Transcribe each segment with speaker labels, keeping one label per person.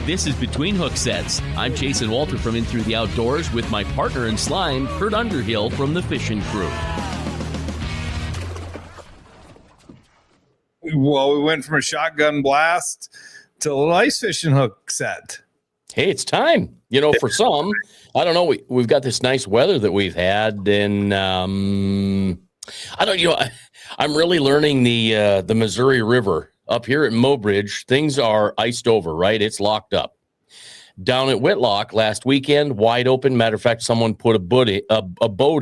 Speaker 1: This is Between Hook Sets. I'm Chasen Walter from In Through the Outdoors with my partner in slime, Curt Underhill from the Fishing Crew.
Speaker 2: Well, we went from a shotgun blast to an ice fishing hook set.
Speaker 3: Hey, it's time. You know, for some, I don't know. We've got this nice weather that we've had, and I don't. You know, I'm really learning the Missouri River up here at Mobridge. Things are iced over, right? It's locked up. Down at Whitlock last weekend, wide open. Matter of fact, someone put a boat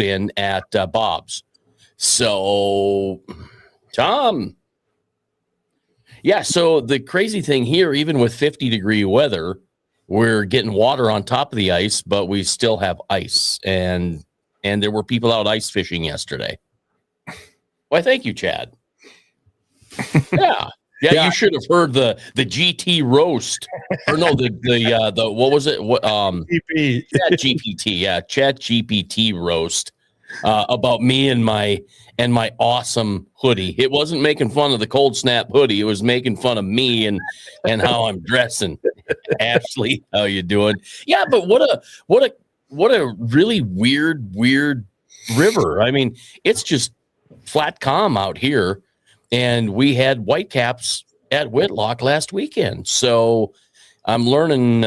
Speaker 3: in at Bob's. So, Tom. Yeah, so the crazy thing here, even with 50-degree weather, we're getting water on top of the ice, but we still have ice. And there were people out ice fishing yesterday. Why, thank you, Chad. Yeah. Yeah, you should have heard the GT roast. Or no, the what was it? What
Speaker 2: GP.
Speaker 3: Chat GPT, Chat GPT roast about me and my awesome hoodie. It wasn't making fun of the cold snap hoodie. It was making fun of me and how I'm dressing. Ashley, how you doing? Yeah, but what a really weird river. I mean, it's just flat calm out here, and we had whitecaps at Whitlock last weekend. So I'm learning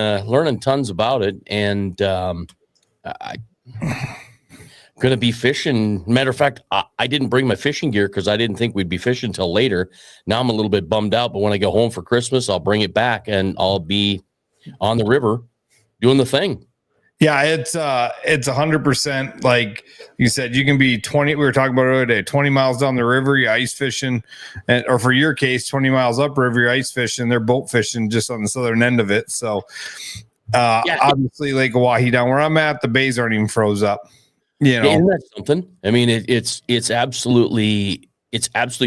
Speaker 3: tons about it, and I going to be fishing. Matter of fact, I didn't bring my fishing gear because I didn't think we'd be fishing till later. Now I'm a little bit bummed out, but when I go home for Christmas, I'll bring it back and I'll be on the river doing the thing.
Speaker 2: Yeah, it's 100%. Like you said, you can be 20. We were talking about it the other day, 20 miles down the river, you're ice fishing, or for your case, 20 miles upriver, you're ice fishing. They're boat fishing just on the southern end of it. So obviously, Lake Oahe down where I'm at, the bays aren't even froze up. You know,
Speaker 3: isn't that something? I mean, it's absolutely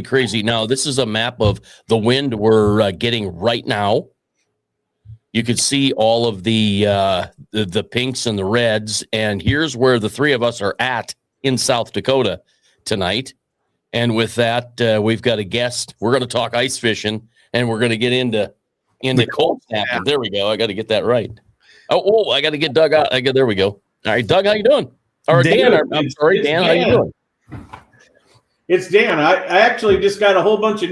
Speaker 3: crazy. Now, this is a map of the wind we're getting right now. You could see all of the pinks and the reds, and here's where the three of us are at in South Dakota tonight. And with that, we've got a guest. We're going to talk ice fishing, and we're going to get into cold snapping. There we go. I got to get that right. Oh, I got to get Doug out. There we go. All right, Doug, how you doing? Or Dan, I'm sorry, Dan, how you doing?
Speaker 4: It's Dan. I actually just got a whole bunch of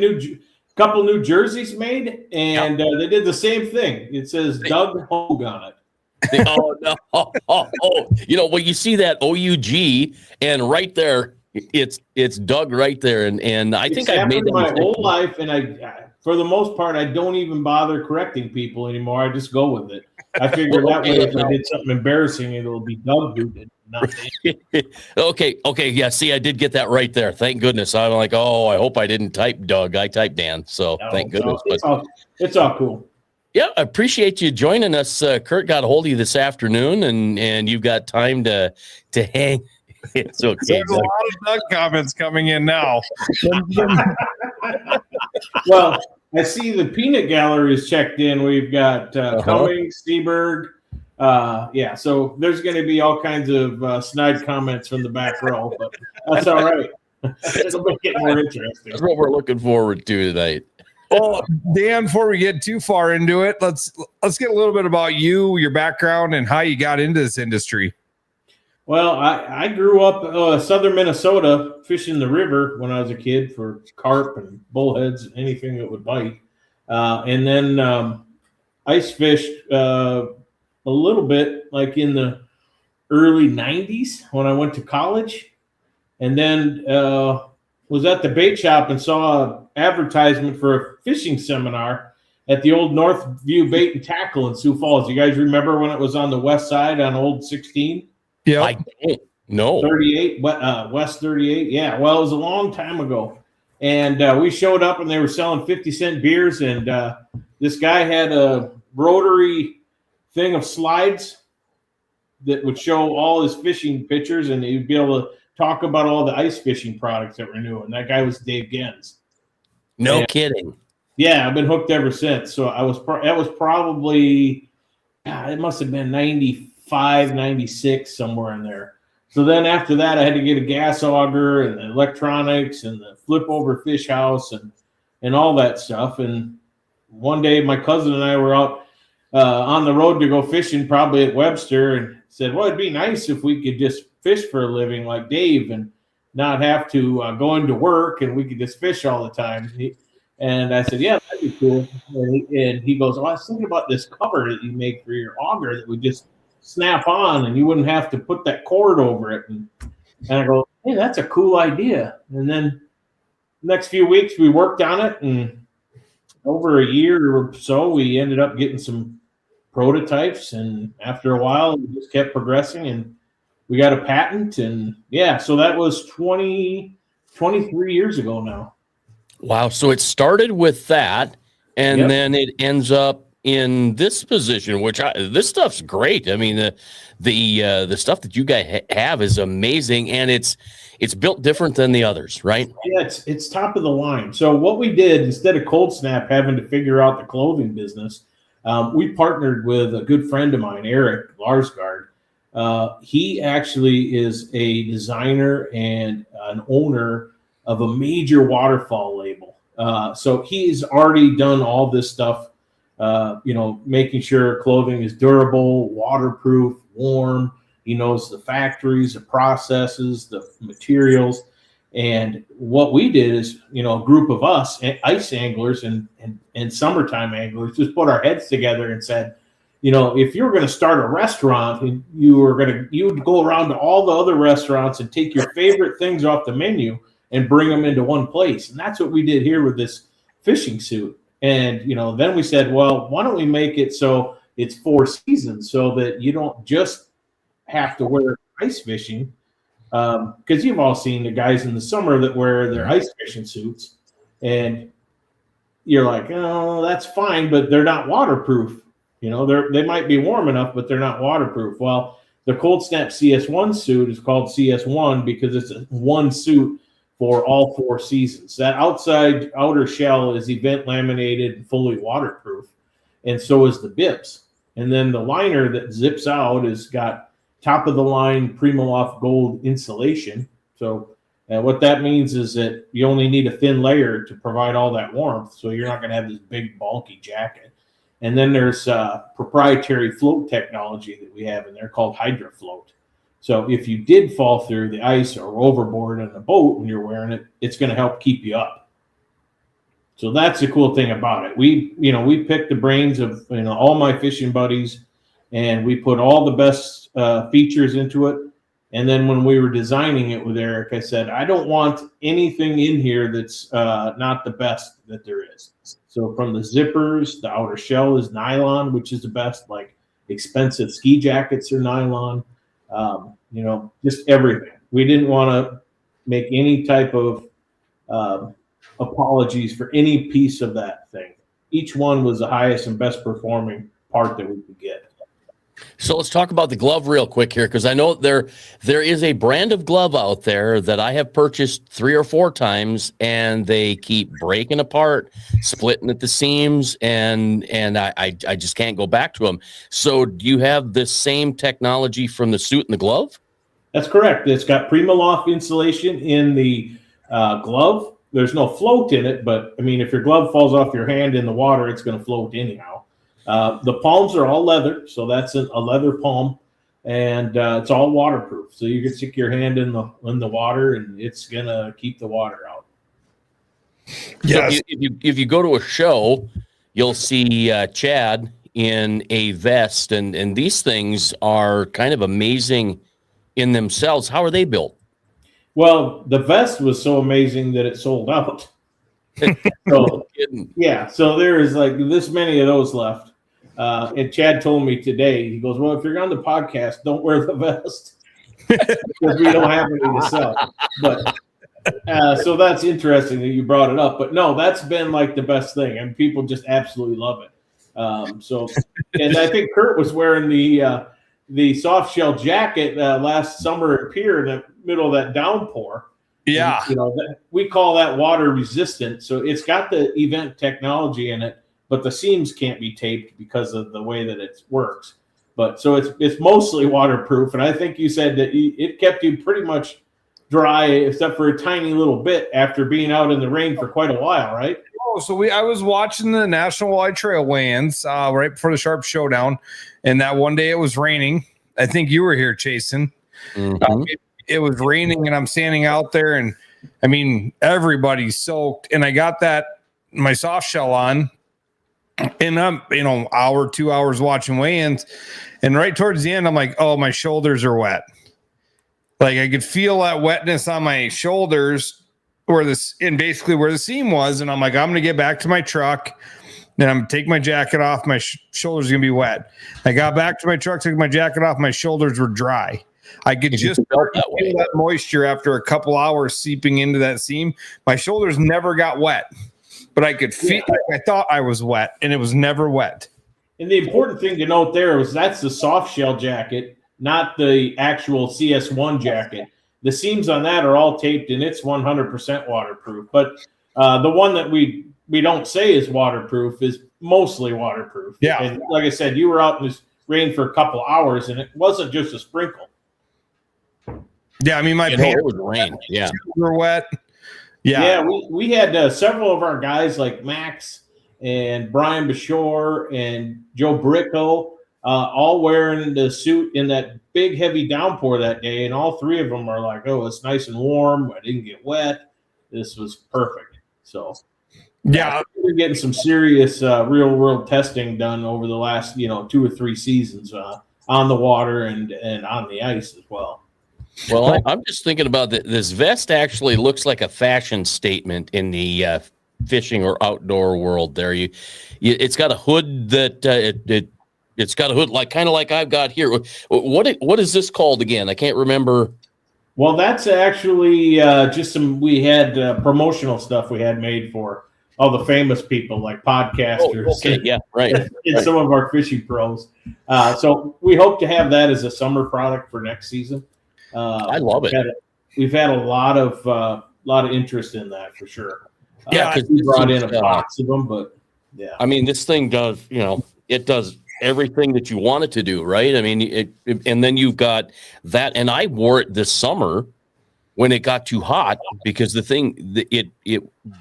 Speaker 4: couple new jerseys made, and they did the same thing. It says Doug Hogue on it.
Speaker 3: Oh no! Oh, you know, well, you see that OUG, and right there, it's Doug right there, and I think I've made that
Speaker 4: my whole life, and for the most part, I don't even bother correcting people anymore. I just go with it. I figure that way, if I did something embarrassing, it'll be Doug who did.
Speaker 3: Okay. Yeah. See, I did get that right there. Thank goodness. I'm like, oh, I hope I didn't type Doug. I typed Dan. So thank goodness.
Speaker 4: It's all cool.
Speaker 3: Yeah, I appreciate you joining us. Curt got a hold of you this afternoon, and you've got time to hang. It's okay.
Speaker 2: There's a lot of Doug comments coming in now.
Speaker 4: Well, I see the peanut gallery is checked in. We've got Cummings, Seaberg. So there's going to be all kinds of snide comments from the back row, but that's all right. It'll make it more interesting.
Speaker 3: That's what we're looking forward to tonight.
Speaker 2: Well, Dan, before we get too far into it, let's get a little bit about you, your background, and how you got into this industry.
Speaker 4: Well, I grew up southern Minnesota, fishing the river when I was a kid for carp and bullheads, anything that would bite, and then ice fished a little bit, like in the early 90s when I went to college, and then was at the bait shop and saw an advertisement for a fishing seminar at the old Northview Bait and Tackle in Sioux Falls. You guys remember when it was on the west side on Old 16?
Speaker 2: Yeah.
Speaker 3: I don't know.
Speaker 4: 38, West 38. Yeah, well, it was a long time ago. And we showed up, and they were selling 50-cent beers, and this guy had a rotary thing of slides that would show all his fishing pictures, and he'd be able to talk about all the ice fishing products that were new. And that guy was Dave Gens.
Speaker 3: No kidding.
Speaker 4: Yeah, I've been hooked ever since. So that was probably, it must have been 95, 96, somewhere in there. So then after that, I had to get a gas auger and electronics and the flip over fish house and all that stuff. And one day my cousin and I were out on the road to go fishing, probably at Webster, and said, well, it'd be nice if we could just fish for a living like Dave and not have to go into work, and we could just fish all the time. And I said, yeah, that'd be cool. And he goes, well, I was thinking about this cover that you make for your auger that would just snap on and you wouldn't have to put that cord over it. And I go, hey, that's a cool idea. And then next few weeks we worked on it, and over a year or so we ended up getting some prototypes, and after a while we just kept progressing and we got a patent. And yeah, so that was 23 years ago now.
Speaker 3: Wow. So it started with that, and then it ends up in this position, which this stuff's great. I mean, the stuff that you guys have is amazing, and it's built different than the others, right?
Speaker 4: Yeah, it's top of the line. So what we did, instead of Cold Snap having to figure out the clothing business, we partnered with a good friend of mine, Eric Larsgaard. He actually is a designer and an owner of a major waterfall label. So he's already done all this stuff, making sure clothing is durable, waterproof, warm. He knows the factories, the processes, the materials. And what we did is, a group of us, ice anglers and summertime anglers, just put our heads together and said, if you were going to start a restaurant and you would go around to all the other restaurants and take your favorite things off the menu and bring them into one place. And that's what we did here with this fishing suit. And, then we said, well, why don't we make it so it's 4 seasons so that you don't just have to wear ice fishing. Because you've all seen the guys in the summer that wear their ice fishing suits, and you're like, oh, that's fine, but they're not waterproof. They might be warm enough, but they're not waterproof. Well, the Cold Snap CS1 suit is called CS1 because it's one suit for all 4 seasons. That outer shell is event laminated and fully waterproof, and so is the bibs. And then the liner that zips out has got top of the line Primaloft gold insulation. So what that means is that you only need a thin layer to provide all that warmth. So you're not going to have this big bulky jacket. And then there's proprietary float technology that we have in there called HydroFloat. So if you did fall through the ice or overboard in a boat when you're wearing it, it's going to help keep you up. So that's the cool thing about it. We picked the brains of all my fishing buddies, and we put all the best features into it. And then when we were designing it with Eric, I said, I don't want anything in here that's not the best that there is. So from the zippers, the outer shell is nylon, which is the best. Like expensive ski jackets are nylon. Just everything. We didn't want to make any type of apologies for any piece of that thing. Each one was the highest and best performing part that we could get.
Speaker 3: So let's talk about the glove real quick here, because I know there is a brand of glove out there that I have purchased 3 or 4 times, and they keep breaking apart, splitting at the seams, and I just can't go back to them. So do you have the same technology from the suit and the glove?
Speaker 4: That's correct. It's got Primaloft insulation in the glove. There's no float in it, but I mean, if your glove falls off your hand in the water, it's going to float anyhow. The palms are all leather, so that's a leather palm, and it's all waterproof. So you can stick your hand in the water, and it's gonna keep the water out.
Speaker 3: Yes. So if you go to a show, you'll see Chad in a vest, and these things are kind of amazing in themselves. How are they built?
Speaker 4: Well, the vest was so amazing that it sold out. So yeah, so there is like this many of those left. And Chad told me today, he goes, well, if you're on the podcast, don't wear the vest because we don't have any to sell. But so that's interesting that you brought it up. But no, that's been like the best thing, and people just absolutely love it. And I think Curt was wearing the soft shell jacket last summer at Pier in the middle of that downpour.
Speaker 2: Yeah.
Speaker 4: And, we call that water resistant. So it's got the event technology in it, but the seams can't be taped because of the way that it works. But so it's mostly waterproof, and I think you said that it kept you pretty much dry, except for a tiny little bit after being out in the rain for quite a while, right?
Speaker 2: Oh, so I was watching the National Wide Trail weigh-ins right before the Sharp Showdown, and that one day it was raining. I think you were here, Chasen.
Speaker 3: Mm-hmm.
Speaker 2: It was raining, and I'm standing out there, and I mean everybody's soaked, and I got my soft shell on, and I'm hour, 2 hours watching weigh-ins, and right towards the end, I'm like, oh, my shoulders are wet. Like I could feel that wetness on my shoulders basically where the seam was. And I'm like, I'm going to get back to my truck. Then I'm going to take my jacket off. My shoulders are going to be wet. I got back to my truck, took my jacket off. My shoulders were dry. I could just feel that moisture after a couple hours seeping into that seam. My shoulders never got wet, but I could feel I thought I was wet, and it was never wet.
Speaker 4: And the important thing to note there was that's the soft shell jacket, not the actual CS1 jacket. The seams on that are all taped, and it's 100% waterproof. But the one that we don't say is waterproof is mostly waterproof.
Speaker 2: Yeah.
Speaker 4: And like I said, you were out in this rain for a couple hours, and it wasn't just a sprinkle.
Speaker 2: Yeah, I mean, my pants
Speaker 3: it was rain. Yeah.
Speaker 2: were wet.
Speaker 4: Yeah, we had several of our guys like Max and Brian Bashore and Joe Bricko all wearing the suit in that big heavy downpour that day, and all three of them are like, oh, it's nice and warm. I didn't get wet. This was perfect. So
Speaker 2: yeah,
Speaker 4: we're getting some serious real world testing done over the last 2 or 3 seasons on the water and on the ice as well.
Speaker 3: Well, I'm just thinking about this vest actually looks like a fashion statement in the fishing or outdoor world there. It's got a hood that it's got a hood kind of like I've got here. What is this called again? I can't remember.
Speaker 4: Well, that's actually just we had promotional stuff we had made for all the famous people like podcasters.
Speaker 3: Oh, okay, yeah, right.
Speaker 4: And some of our fishing pros. So we hope to have that as a summer product for next season.
Speaker 3: I love it.
Speaker 4: We've had a lot of interest in that for sure.
Speaker 3: Yeah, because
Speaker 4: we brought in a box of them, but yeah.
Speaker 3: I mean, this thing does, it does everything that you want it to do, right? I mean, and then you've got that, and I wore it this summer when it got too hot because the thing, it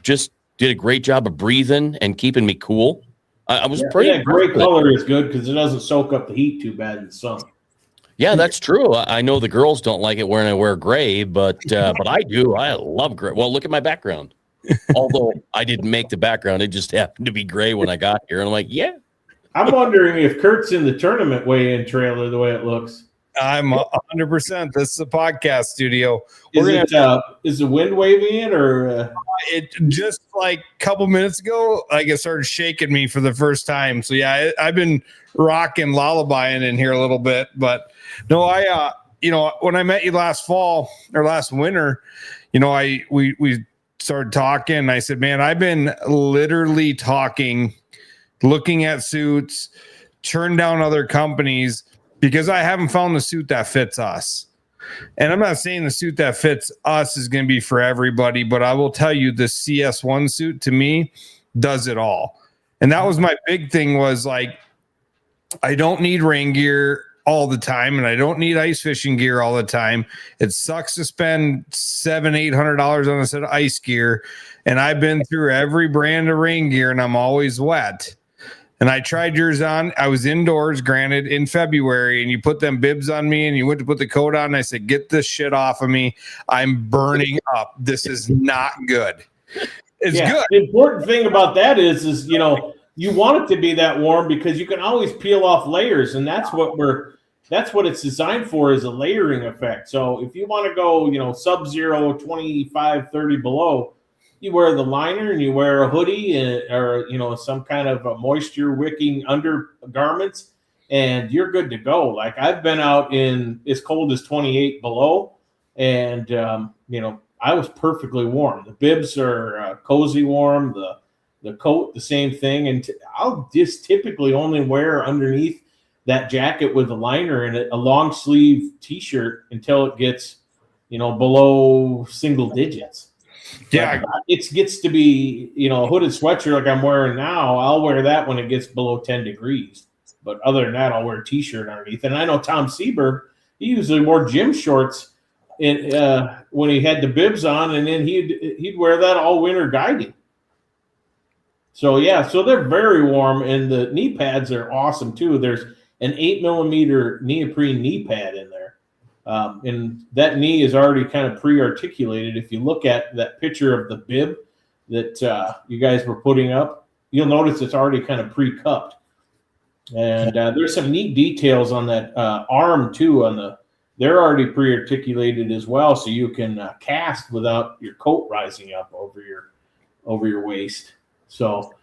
Speaker 3: just did a great job of breathing and keeping me cool. I was pretty.
Speaker 4: Yeah, gray color is good because it doesn't soak up the heat too bad in the sun.
Speaker 3: Yeah, that's true. I know the girls don't like it when I wear gray, but I do. I love gray. Well, look at my background. Although I didn't make the background, it just happened to be gray when I got here. And I'm like, yeah.
Speaker 4: I'm wondering if Kurt's in the tournament weigh-in trailer the way it looks.
Speaker 2: I'm 100%. This is a podcast studio.
Speaker 4: Is the wind waving in or?
Speaker 2: It just like a couple minutes ago, like it started shaking me for the first time. So yeah, I've been rocking, lullabying in here a little bit, but no, when I met you last fall or last winter, we started talking. And I said, man, I've been literally talking, looking at suits, turned down other companies because I haven't found the suit that fits us. And I'm not saying the suit that fits us is going to be for everybody, but I will tell you the CS1 suit to me does it all. And that was my big thing was like, I don't need rain gear all the time, and I don't need ice fishing gear all the time. It sucks to spend $700-800 on a set of ice gear, and I've been through every brand of rain gear, and I'm always wet. And I tried yours on. I was indoors, granted, in February, and you put them bibs on me, and you went to put the coat on, and I said, "Get this shit off of me. I'm burning up. This is not good." It's good.
Speaker 4: The important thing about that is you want it to be that warm because you can always peel off layers, and that's what it's designed for, is a layering effect. So if you want to go, sub-zero, 25, 30 below, you wear the liner and you wear a hoodie or some kind of a moisture wicking undergarments, and you're good to go. Like I've been out in as cold as 28 below, and I was perfectly warm. The bibs are cozy warm. The coat, the same thing. And I'll just typically only wear underneath that jacket with a liner and a long sleeve t-shirt until it gets, below single digits.
Speaker 2: Yeah.
Speaker 4: But it gets to be, a hooded sweatshirt like I'm wearing now. I'll wear that when it gets below 10 degrees. But other than that, I'll wear a T-shirt underneath. And I know Tom Seberg, he usually wore gym shorts when he had the bibs on, and then he'd wear that all winter guiding. So yeah, so they're very warm, and the knee pads are awesome too. There's an 8mm neoprene knee pad in there, and that knee is already kind of pre-articulated. If you look at that picture of the bib that you guys were putting up, you'll notice it's already kind of pre-cupped. And there's some neat details on that arm too. They're already pre-articulated as well, so you can cast without your coat rising up over your waist. So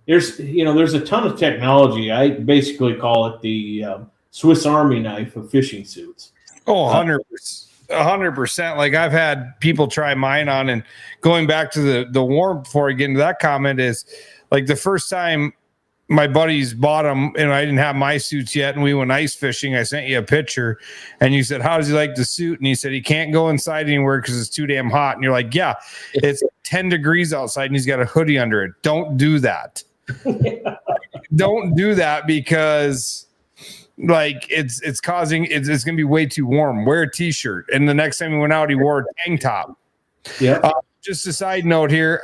Speaker 4: there's a ton of technology. I basically call it the Swiss Army knife of fishing suits.
Speaker 2: Oh, 100%. Like I've had people try mine on, and going back to the warm before I get into that comment is like the first time my buddies bought them and I didn't have my suits yet, and we went ice fishing. I sent you a picture and you said, how does he like the suit? And he said, he can't go inside anywhere because it's too damn hot. And you're like, yeah, it's 10 degrees outside and he's got a hoodie under it. Don't do that. Don't do that, because like it's going to be way too warm. Wear a t-shirt. And the next time he went out, he wore a tank top.
Speaker 4: Yeah.
Speaker 2: Just a side note here.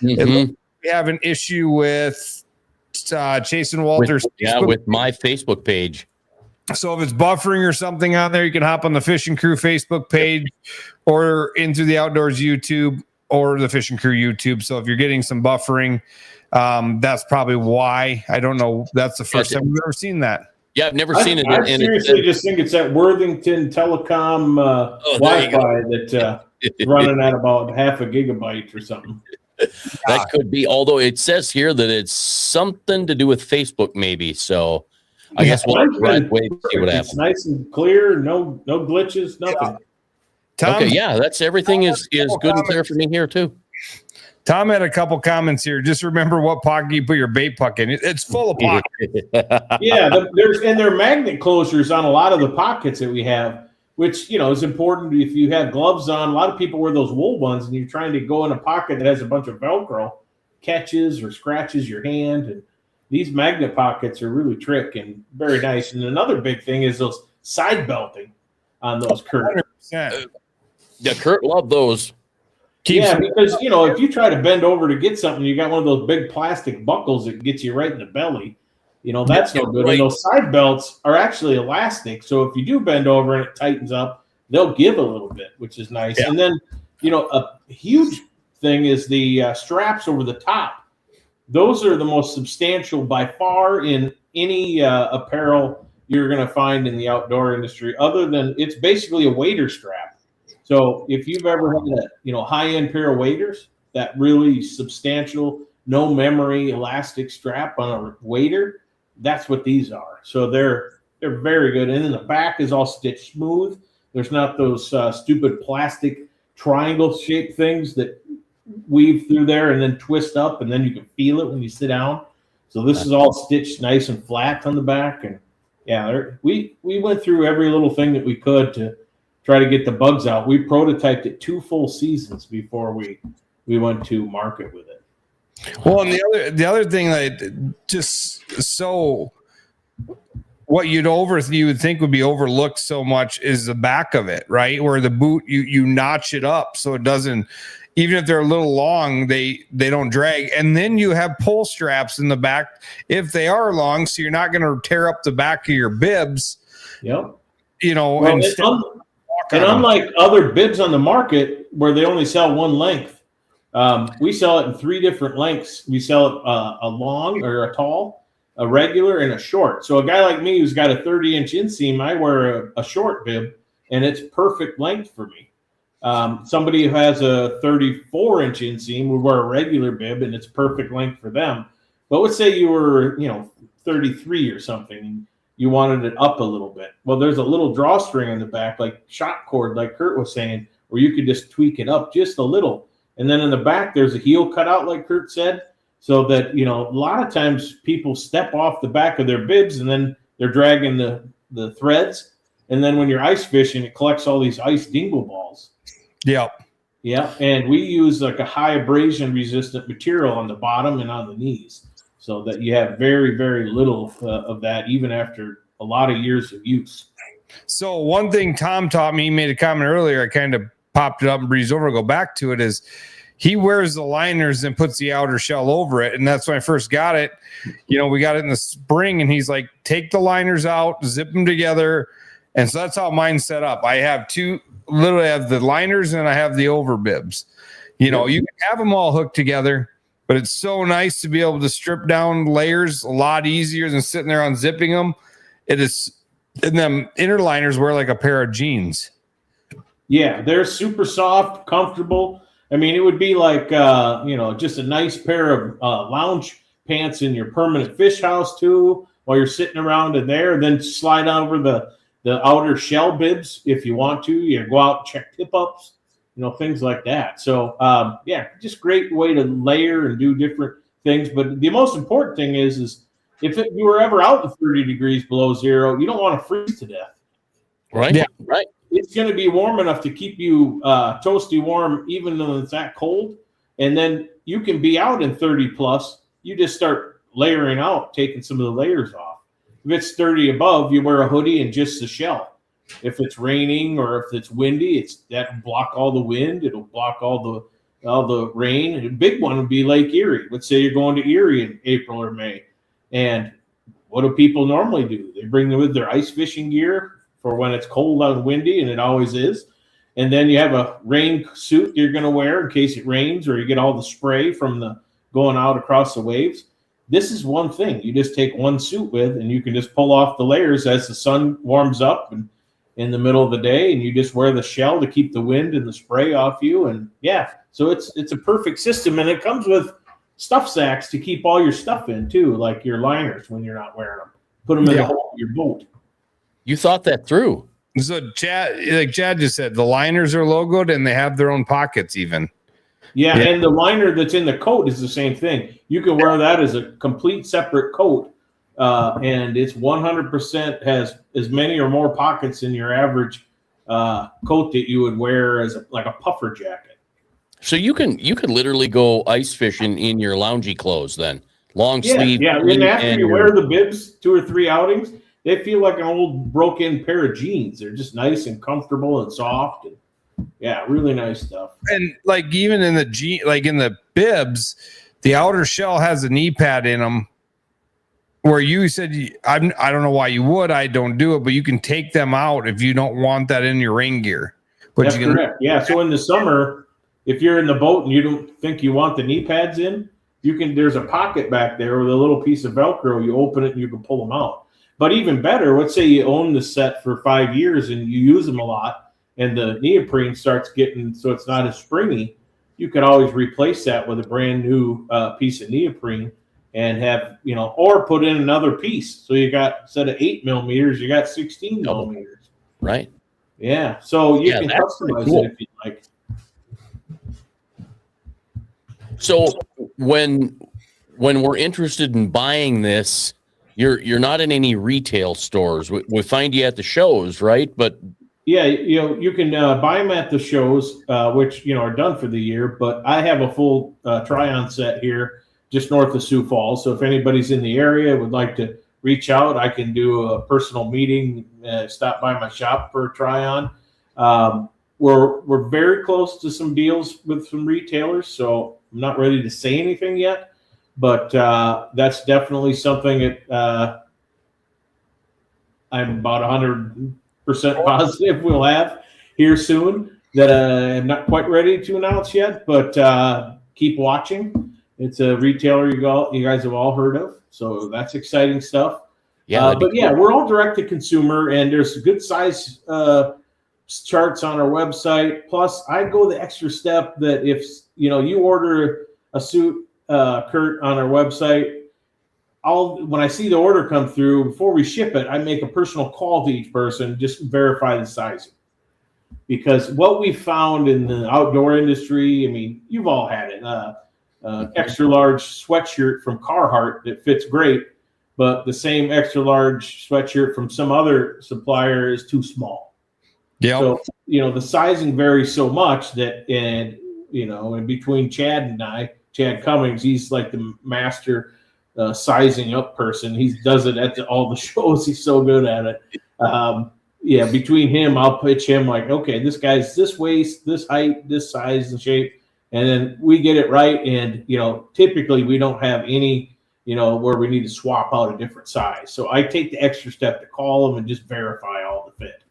Speaker 2: We have an issue with Chasen Walters.
Speaker 3: With my Facebook page.
Speaker 2: So if it's buffering or something on there, you can hop on the Fishing Crew Facebook page or into the Outdoors YouTube or the Fishing Crew YouTube. So if you're getting some buffering, that's probably why. I don't know. That's the first time we've ever seen that.
Speaker 3: Yeah, I've never seen it.
Speaker 4: I seriously just think it's that Worthington Telecom Wi-Fi that's running at about half a gigabyte or something.
Speaker 3: That could be, although it says here that it's something to do with Facebook, maybe. So I guess we'll wait to see what happens.
Speaker 4: It's nice and clear, no glitches, nothing.
Speaker 2: Yeah. Tom,
Speaker 3: okay, yeah, that's everything is good and clear for me here too.
Speaker 2: Tom had a couple comments here. Just remember what pocket you put your bait puck in. It's full of pockets.
Speaker 4: Yeah, there are magnet closures on a lot of the pockets that we have, which is important if you have gloves on. A lot of people wear those wool ones, and you're trying to go in a pocket that has a bunch of Velcro, catches or scratches your hand. And these magnet pockets are really trick and very nice. And another big thing is those side belting on those Curt.
Speaker 2: 100%.
Speaker 3: Yeah, Curt loved those.
Speaker 4: Because if you try to bend over to get something, you got one of those big plastic buckles that gets you right in the belly. That's no good. Right. And those side belts are actually elastic, so if you do bend over and it tightens up, they'll give a little bit, which is nice. Yeah. And then a huge thing is the straps over the top. Those are the most substantial by far in any apparel you're going to find in the outdoor industry. Other than it's basically a wader strap. So if you've ever had a high-end pair of waders, that really substantial, no memory elastic strap on a wader, that's what these are. So they're very good. And then the back is all stitched smooth. There's not those stupid plastic triangle-shaped things that weave through there and then twist up, and then you can feel it when you sit down. So this is all stitched nice and flat on the back. And yeah, we went through every little thing that we could to try to get the bugs out. We prototyped it 2 full seasons before we went to market with it.
Speaker 2: Well, and the other thing that just so what you would think would be overlooked so much is the back of it, right? Where the boot you notch it up so it doesn't, even if they're a little long, they don't drag. And then you have pull straps in the back if they are long, so you're not going to tear up the back of your bibs.
Speaker 4: Yep.
Speaker 2: And
Speaker 4: unlike other bibs on the market where they only sell one length, we sell it in 3 different lengths. We sell it a long or a tall, a regular, and a short. So a guy like me who's got a 30-inch inseam, I wear a short bib, and it's perfect length for me. Somebody who has a 34-inch inseam would wear a regular bib, and it's perfect length for them. But let's say you were, 33 or something, you wanted it up a little bit. Well, there's a little drawstring in the back, like shot cord, like Curt was saying, where you could just tweak it up just a little. And then in the back, there's a heel cutout, like Curt said, so that, a lot of times people step off the back of their bibs and then they're dragging the threads. And then when you're ice fishing, it collects all these ice dingle balls.
Speaker 2: Yep.
Speaker 4: Yeah. And we use like a high abrasion resistant material on the bottom and on the knees. so that you have very, very little of that, even after a lot of years of use.
Speaker 2: So one thing Tom taught me, he made a comment earlier, I kind of popped it up and breezed over, go back to it, is he wears the liners and puts the outer shell over it. And that's when I first got it. We got it in the spring, and he's like, take the liners out, zip them together. And so that's how mine's set up. I have literally have the liners and I have the over bibs. You can have them all hooked together, but it's so nice to be able to strip down layers a lot easier than sitting there unzipping them. It is, and them inner liners wear like a pair of jeans.
Speaker 4: Yeah, they're super soft, comfortable. I mean, it would be like, just a nice pair of lounge pants in your permanent fish house too, while you're sitting around in there. Then slide over the outer shell bibs if you want to. You go out and check tip ups, things like that. So, just great way to layer and do different things. But the most important thing is if you were ever out in 30 degrees below zero, you don't want to freeze to death.
Speaker 3: Right. Yeah. Right.
Speaker 4: It's going to be warm enough to keep you toasty warm, even though it's that cold. And then you can be out in 30 plus. You just start layering out, taking some of the layers off. If it's 30 above, you wear a hoodie and just the shell. If it's raining or if it's windy, that'll block all the wind. It'll block all the rain. And a big one would be Lake Erie. Let's say you're going to Erie in April or May. And what do people normally do? They bring with their ice fishing gear for when it's cold out and windy, and it always is. And then you have a rain suit you're going to wear in case it rains or you get all the spray from the going out across the waves. This is one thing. You just take one suit with, and you can just pull off the layers as the sun warms up and in the middle of the day, and you just wear the shell to keep the wind and the spray off you. And so it's a perfect system, and it comes with stuff sacks to keep all your stuff in too, like your liners when you're not wearing them. Put them in the hole of your boat.
Speaker 3: You thought that through.
Speaker 2: So Chad just said, the liners are logoed and they have their own pockets even.
Speaker 4: Yeah, and the liner that's in the coat is the same thing. You can wear that as a complete separate coat, and it's 100% has as many or more pockets in your average coat that you would wear as like a puffer jacket.
Speaker 3: So you can literally go ice fishing in your loungy clothes then, long sleeve.
Speaker 4: Yeah, and after you wear the bibs 2 or 3 outings, they feel like an old broken pair of jeans. They're just nice and comfortable and soft. And really nice stuff. And
Speaker 2: like even in the bibs, the outer shell has a knee pad in them. Where you said I don't know why you would. I don't do it, but you can take them out if you don't want that in your rain gear. But
Speaker 4: that's correct. Yeah. So in the summer, if you're in the boat and you don't think you want the knee pads in, there's a pocket back there with a little piece of Velcro. You open it and you can pull them out. But even better, let's say you own the set for 5 years and you use them a lot, and the neoprene starts getting so it's not as springy. You could always replace that with a brand new piece of neoprene and have, or put in another piece. So you got, instead of 8 millimeters, you got 16 millimeters.
Speaker 3: Right.
Speaker 4: Yeah. So you can customize it if you like.
Speaker 3: So when we're interested in buying this, you're not in any retail stores. We find you at the shows, right? But
Speaker 4: yeah, you can buy them at the shows, which are done for the year. But I have a full try-on set here, just north of Sioux Falls. So if anybody's in the area would like to reach out, I can do a personal meeting, stop by my shop for a try-on. We're very close to some deals with some retailers, so I'm not ready to say anything yet. But that's definitely something that I'm about 100% positive we'll have here soon that I'm not quite ready to announce yet, but keep watching. It's a retailer you guys have all heard of, so that's exciting stuff. Yeah, but we're all direct to consumer, and there's good size charts on our website. Plus, I go the extra step that if you order a suit, Curt, on our website, when I see the order come through, before we ship it, I make a personal call to each person, just verify the sizing. Because what we found in the outdoor industry, I mean, you've all had it, extra large sweatshirt from Carhartt that fits great, but the same extra large sweatshirt from some other supplier is too small. Yeah. So, the sizing varies so much that, and in between Chad and I, Chad Cummings, he's like the master sizing up person. He does it at all the shows. He's so good at it. Yeah, between him, I'll pitch him like, okay, this guy's this waist, this height, this size and shape, and then we get it right. And typically we don't have any, where we need to swap out a different size. So I take the extra step to call them and just verify all the fit.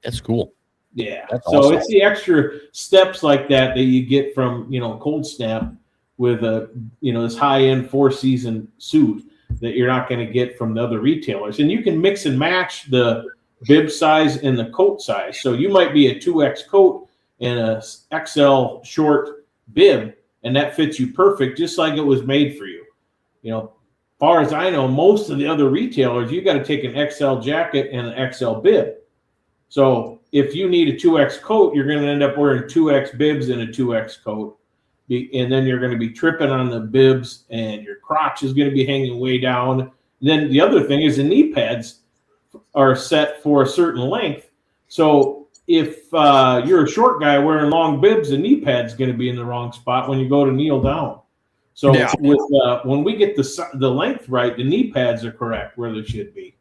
Speaker 3: That's cool.
Speaker 4: Yeah.
Speaker 3: That's
Speaker 4: so
Speaker 3: awesome.
Speaker 4: It's the extra steps like that you get from, Cold Snap with a, this high-end 4-season suit that you're not going to get from the other retailers. And you can mix and match the bib size and the coat size. So you might be a 2X coat and a XL short bib, and that fits you perfect, just like it was made for you. Far as I know, most of the other retailers, you got to take an XL jacket and an XL bib. So if you need a 2X coat, you're going to end up wearing 2X bibs and a 2X coat. And then you're going to be tripping on the bibs, and your crotch is going to be hanging way down. And then the other thing is the knee pads are set for a certain length. So if you're a short guy wearing long bibs, the knee pad's going to be in the wrong spot when you go to kneel down. So when we get the length right, the knee pads are correct where they should be.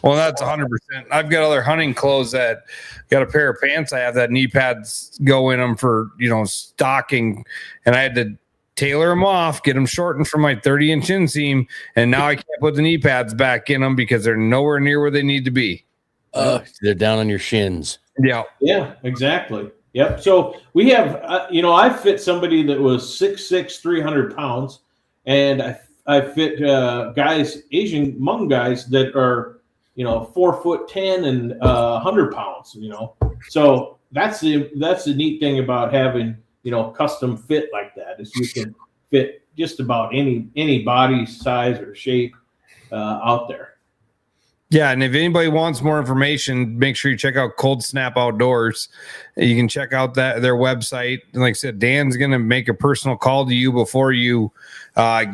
Speaker 2: Well, that's 100%. I've got other hunting clothes that got a pair of pants I have that knee pads go in them for, stocking, and I had to tailor them off, get them shortened for my 30-inch inseam, and now I can't put the knee pads back in them because they're nowhere near where they need to be.
Speaker 3: They're down on your shins.
Speaker 4: Yeah, exactly. Yep. So we have, I fit somebody that was 6'6", 300 pounds, and I fit guys, Asian Hmong guys that are, 4'10" and 100 pounds. So that's the neat thing about having custom fit like that is you can fit just about any body size or shape out there.
Speaker 2: Yeah, and if anybody wants more information, make sure you check out Cold Snap Outdoors. You can check out their website. And like I said, Dan's going to make a personal call to you before you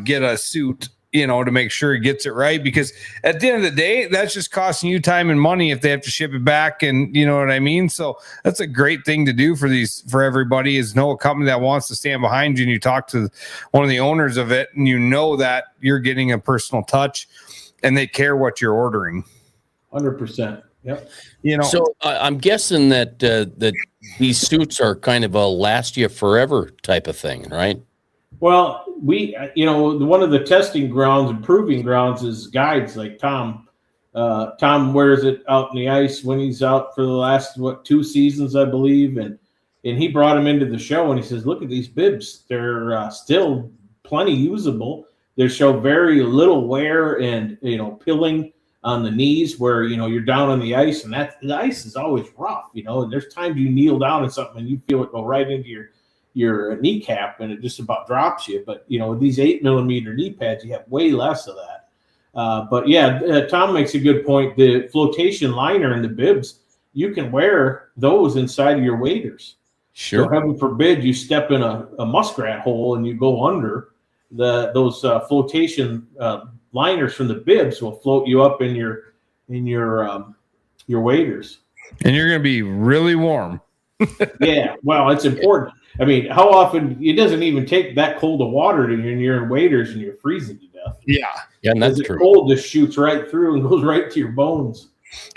Speaker 2: get a suit, to make sure he gets it right. Because at the end of the day, that's just costing you time and money if they have to ship it back. And you know what I mean? So that's a great thing to do for everybody is know a company that wants to stand behind you. And you talk to one of the owners of it and that you're getting a personal touch. And they care what you're ordering.
Speaker 4: 100%. Yep.
Speaker 3: So I'm guessing that that these suits are kind of a last you forever type of thing, right?
Speaker 4: Well, we, one of the testing grounds and proving grounds is guides like Tom. Tom wears it out in the ice when he's out for the last 2 seasons, I believe, and he brought him into the show and he says, "Look at these bibs; they're still plenty usable." They show very little wear and, pilling on the knees where, you're down on the ice, and the ice is always rough, and there's times you kneel down and something and you feel it go right into your kneecap and it just about drops you. But, with these 8mm knee pads, you have way less of that. But yeah, Tom makes a good point. The flotation liner and the bibs, you can wear those inside of your waders.
Speaker 3: Sure.
Speaker 4: So heaven forbid you step in a muskrat hole and you go under. Those flotation liners from the bibs will float you up in your waders, and
Speaker 2: you're going to be really warm.
Speaker 4: Yeah, well, it's important. I mean, how often it doesn't even take that cold of water to you're in waders and you're freezing to death.
Speaker 2: Yeah,
Speaker 3: and that's true.
Speaker 4: The cold just shoots right through and goes right to your bones.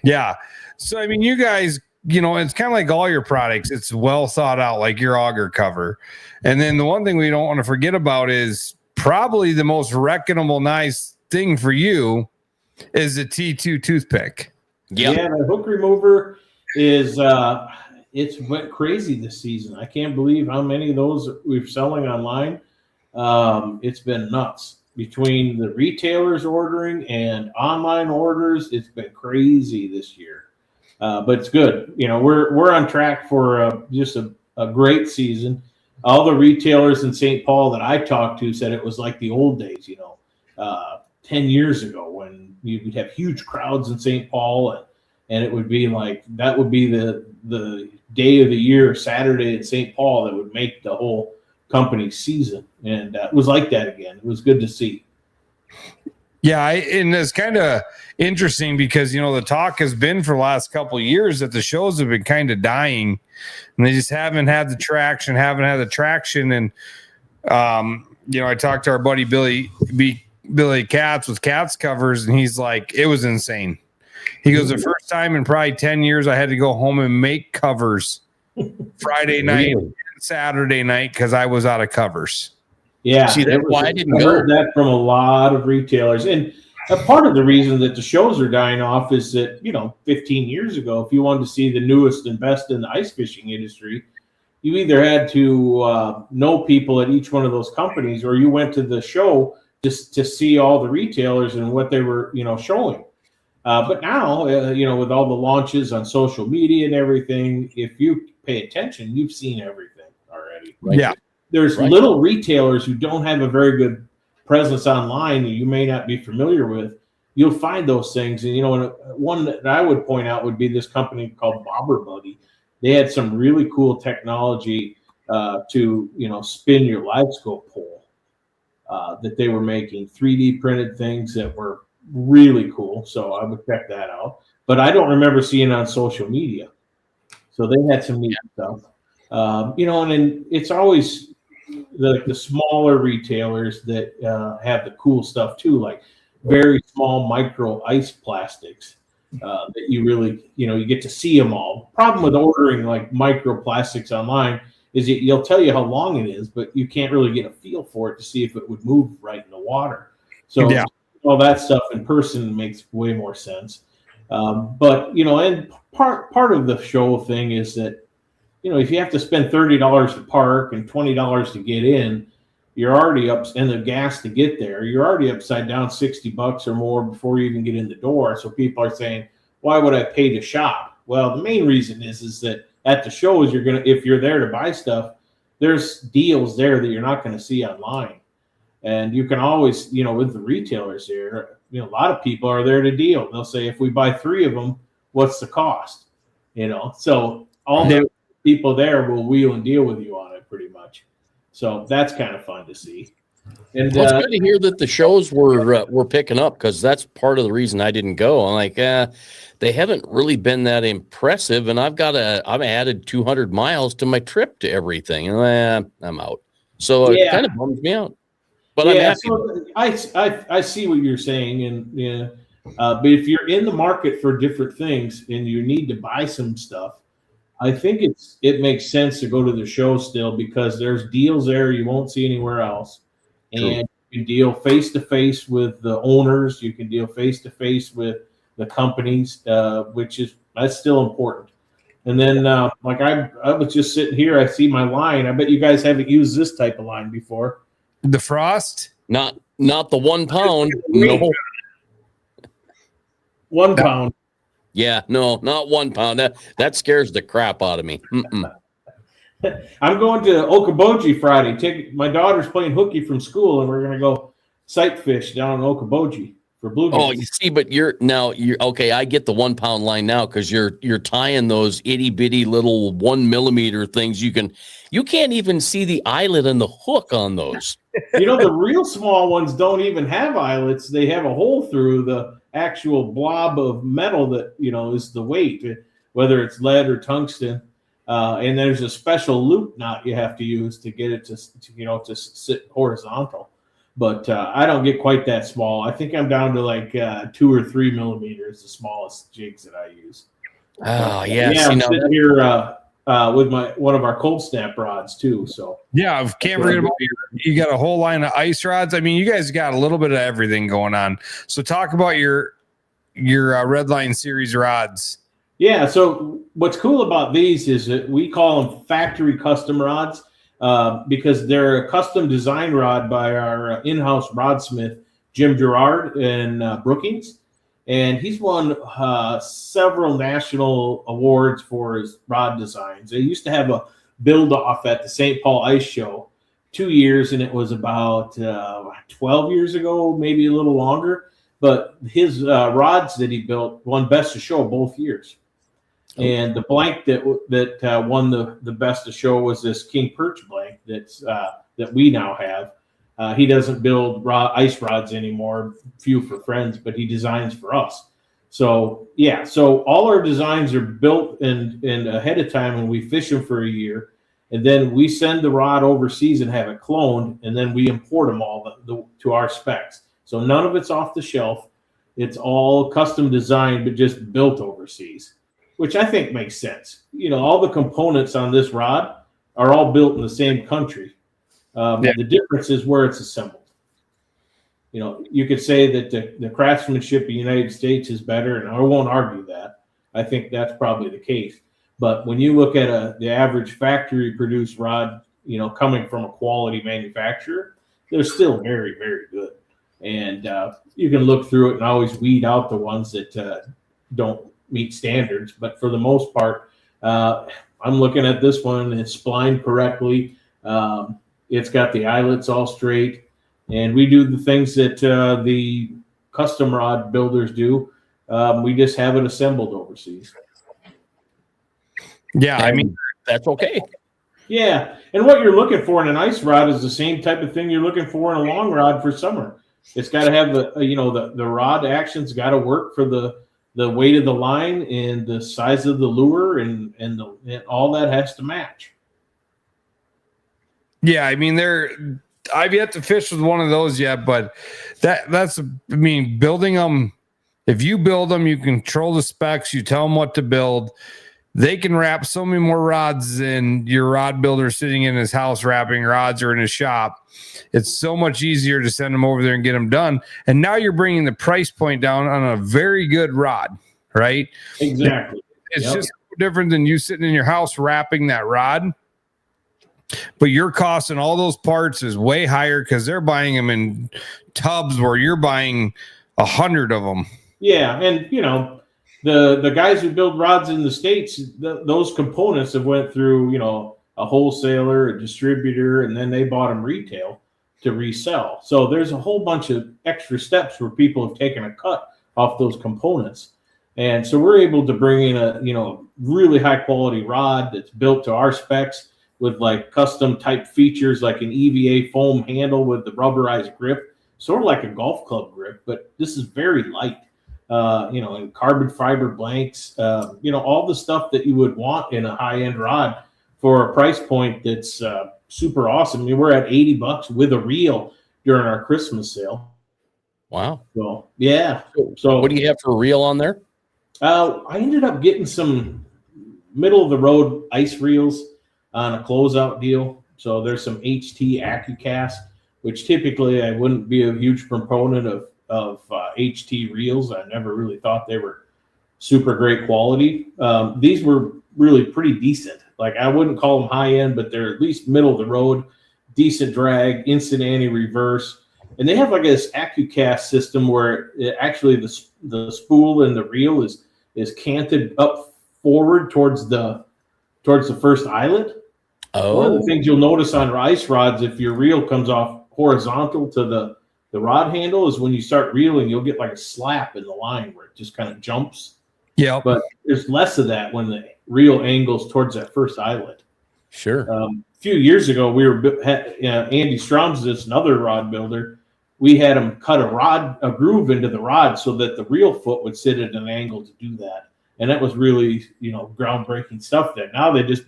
Speaker 2: Yeah, so I mean, you guys. It's kind of like all your products. It's well thought out, like your auger cover. And then the one thing we don't want to forget about is probably the most recommendable nice thing for you is the T2 toothpick.
Speaker 4: Yeah, the hook remover is it's went crazy this season. I can't believe how many of those we're selling online. It's been nuts between the retailers ordering and online orders. It's been crazy this year. But it's good. We're on track for just a great season. All the retailers in St. Paul that I talked to said it was like the old days, 10 years ago when you'd have huge crowds in St. Paul and it would be like that would be the day of the year, Saturday in St. Paul, that would make the whole company season. And it was like that again. It was good to see.
Speaker 2: Yeah, and it's kind of interesting because, the talk has been for the last couple of years that the shows have been kind of dying and they just haven't had the traction. And, I talked to our buddy Billy Billy Katz with Katz covers, and he's like, it was insane. He goes, the first time in probably 10 years, I had to go home and make covers Friday night and Saturday night because I was out of covers.
Speaker 4: Yeah,
Speaker 3: see, that's why I didn't go.
Speaker 4: Heard that from a lot of retailers, and a part of the reason that the shows are dying off is that 15 years ago, if you wanted to see the newest and best in the ice fishing industry, you either had to know people at each one of those companies, or you went to the show just to see all the retailers and what they were showing. But now, with all the launches on social media and everything, if you pay attention, you've seen everything already.
Speaker 2: Right? Yeah.
Speaker 4: There's little retailers who don't have a very good presence online that you may not be familiar with. You'll find those things. And, one that I would point out would be this company called Bobber Buddy. They had some really cool technology to, spin your live scope pole that they were making, 3D printed things that were really cool. So I would check that out. But I don't remember seeing it on social media. So they had some neat stuff. And then it's always the smaller retailers that have the cool stuff too, like very small micro ice plastics that you really, you get to see them all. Problem with ordering like microplastics online is you'll tell you how long it is, but you can't really get a feel for it to see if it would move right in the water. So all that stuff in person makes way more sense. But and part of the show thing is that if you have to spend $30 to park and $20 to get in, you're already up, and the gas to get there, you're already upside down $60 or more before you even get in the door. So people are saying, why would I pay to shop? Well, the main reason is that at the shows, if you're there to buy stuff, there's deals there that you're not going to see online. And you can always, with the retailers here, a lot of people are there to deal. They'll say, if we buy 3 of them, what's the cost? So all the people there will wheel and deal with you on it pretty much. So that's kind of fun to see. And
Speaker 3: it's good to hear that the shows were picking up, because that's part of the reason I didn't go. I'm like, they haven't really been that impressive, and I've added 200 miles to my trip to everything, and I'm out. So it kind of bums me out. But I'm happy.
Speaker 4: So I see what you're saying, and but if you're in the market for different things and you need to buy some stuff, I think it makes sense to go to the show still, because there's deals there you won't see anywhere else. True. And you can deal face to face with the owners. You can deal face to face with the companies, that's still important. And then, like I was just sitting here, I see my line. I bet you guys haven't used this type of line before.
Speaker 2: The Frost?
Speaker 3: Not the 1 pound. No.
Speaker 4: 1 pound.
Speaker 3: Yeah, no, not 1 pound. That scares the crap out of me.
Speaker 4: I'm going to Okoboji Friday. My daughter's playing hooky from school, and we're going to go sight fish down in Okoboji for bluegill.
Speaker 3: Oh, you see, but you're okay. I get the 1 pound line now, because you're tying those itty bitty little 1 millimeter things. You can't even see the eyelet and the hook on those.
Speaker 4: The real small ones don't even have eyelets. They have a hole through the actual blob of metal that is the weight, whether it's lead or tungsten. And there's a special loop knot you have to use to get it to sit horizontal. But I don't get quite that small. I think I'm down to like 2 or 3 millimeters, the smallest jigs that I use.
Speaker 3: Oh yeah,
Speaker 4: I'm sitting here with one of our cold snap rods too. So
Speaker 2: yeah, can't forget about you got a whole line of ice rods. I mean, you guys got a little bit of everything going on. So talk about your Redline series rods.
Speaker 4: Yeah. So what's cool about these is that we call them factory custom rods because they're a custom design rod by our in-house rodsmith, Jim Gerard in Brookings. And he's won several national awards for his rod designs. They used to have a build-off at the St. Paul Ice Show 2 years, and it was about 12 years ago, maybe a little longer. But his rods that he built won Best of Show both years. And the blank that won the Best of Show was this King Perch blank that we now have. He doesn't build ice rods anymore, few for friends, but he designs for us. So, yeah, so all our designs are built and ahead of time, and we fish them for a year. And then we send the rod overseas and have it cloned, and then we import them all to our specs. So none of it's off the shelf. It's all custom designed, but just built overseas, which I think makes sense. All the components on this rod are all built in the same country. The difference is where it's assembled. You could say that the craftsmanship of the United States is better, and I won't argue that. I think that's probably the case. But when you look at the average factory-produced rod, coming from a quality manufacturer, they're still very, very good. And you can look through it and always weed out the ones that don't meet standards. But for the most part, I'm looking at this one. It's splined correctly. It's got the eyelets all straight. And we do the things that the custom rod builders do. We just have it assembled overseas.
Speaker 2: Yeah, I mean,
Speaker 3: that's okay.
Speaker 4: Yeah, and what you're looking for in an ice rod is the same type of thing you're looking for in a long rod for summer. It's got to have the rod action's got to work for the weight of the line and the size of the lure and all that has to match.
Speaker 2: Yeah, I mean, I've yet to fish with one of those yet, but building them. If you build them, you control the specs. You tell them what to build. They can wrap so many more rods than your rod builder sitting in his house wrapping rods or in his shop. It's so much easier to send them over there and get them done. And now you're bringing the price point down on a very good rod, right?
Speaker 4: Exactly.
Speaker 2: It's just different than you sitting in your house wrapping that rod. But your cost and all those parts is way higher because they're buying them in tubs where you're buying 100 of them.
Speaker 4: Yeah, and the guys who build rods in the States, those components have went through a wholesaler, a distributor, and then they bought them retail to resell. So there's a whole bunch of extra steps where people have taken a cut off those components, and so we're able to bring in a really high quality rod that's built to our specs, with like custom type features like an EVA foam handle with the rubberized grip, sort of like a golf club grip, but this is very light, and carbon fiber blanks, all the stuff that you would want in a high-end rod for a price point that's super awesome. I mean, we're at $80 with a reel during our Christmas sale.
Speaker 3: Wow.
Speaker 4: So, yeah. So
Speaker 3: what do you have for a reel on there?
Speaker 4: I ended up getting some middle-of-the-road ice reels on a closeout deal. So there's some HT AccuCast, which typically I wouldn't be a huge proponent of HT reels. I never really thought they were super great quality. These were really pretty decent. Like, I wouldn't call them high end, but they're at least middle of the road, decent drag, instant anti-reverse. And they have like this AccuCast system where actually the spool and the reel is canted up forward towards the first eyelet.
Speaker 3: Oh.
Speaker 4: One of the things you'll notice on ice rods, if your reel comes off horizontal to the rod handle, is when you start reeling, you'll get like a slap in the line where it just kind of jumps.
Speaker 2: Yeah.
Speaker 4: But there's less of that when the reel angles towards that first eyelet.
Speaker 3: Sure.
Speaker 4: A few years ago, Andy Strom's, this another rod builder, we had him cut a groove into the rod so that the reel foot would sit at an angle to do that. And that was really, groundbreaking stuff there. Now they just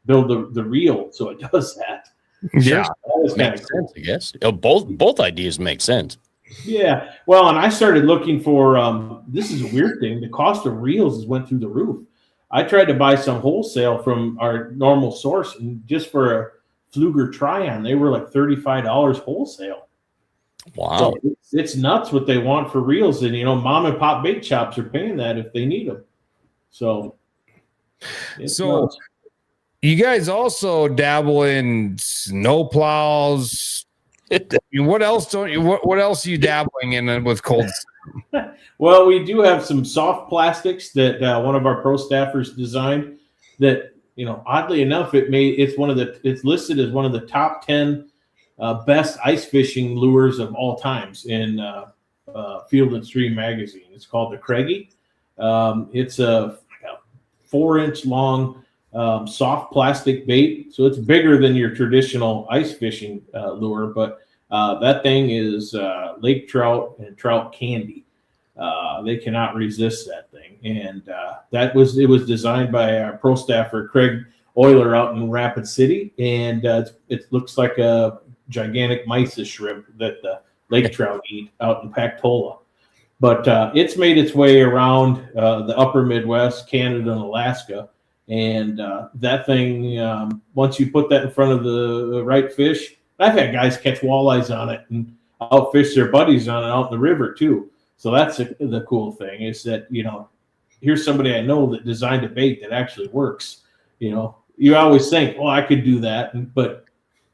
Speaker 4: build the reel so it does that.
Speaker 2: Yeah,
Speaker 3: that makes sense, I guess. Both ideas make sense.
Speaker 4: Yeah. Well, and I started looking for this is a weird thing. The cost of reels has went through the roof. I tried to buy some wholesale from our normal source, and just for a Fluger Tryon, they were like $35 wholesale.
Speaker 3: Wow.
Speaker 4: So it's nuts what they want for reels, and mom and pop bait shops are paying that if they need them. So nuts.
Speaker 2: You guys also dabble in snow plows. What else what else are you dabbling in with cold?
Speaker 4: Well, we do have some soft plastics that one of our pro staffers designed that, oddly enough, it's listed as one of the top 10 best ice fishing lures of all times in Field and Stream magazine. It's called the Craigie. It's a 4-inch long soft plastic bait, so it's bigger than your traditional ice fishing lure, but that thing is lake trout and trout candy. They cannot resist that thing, and it was designed by our pro staffer Craig Euler out in Rapid City, and it looks like a gigantic mysis shrimp that the lake trout eat out in Pactola. But it's made its way around the upper Midwest, Canada, and Alaska. And that thing, once you put that in front of the right fish, I've had guys catch walleyes on it and outfish their buddies on it out in the river too. So that's the cool thing is that, here's somebody I know that designed a bait that actually works. You always think, I could do that, but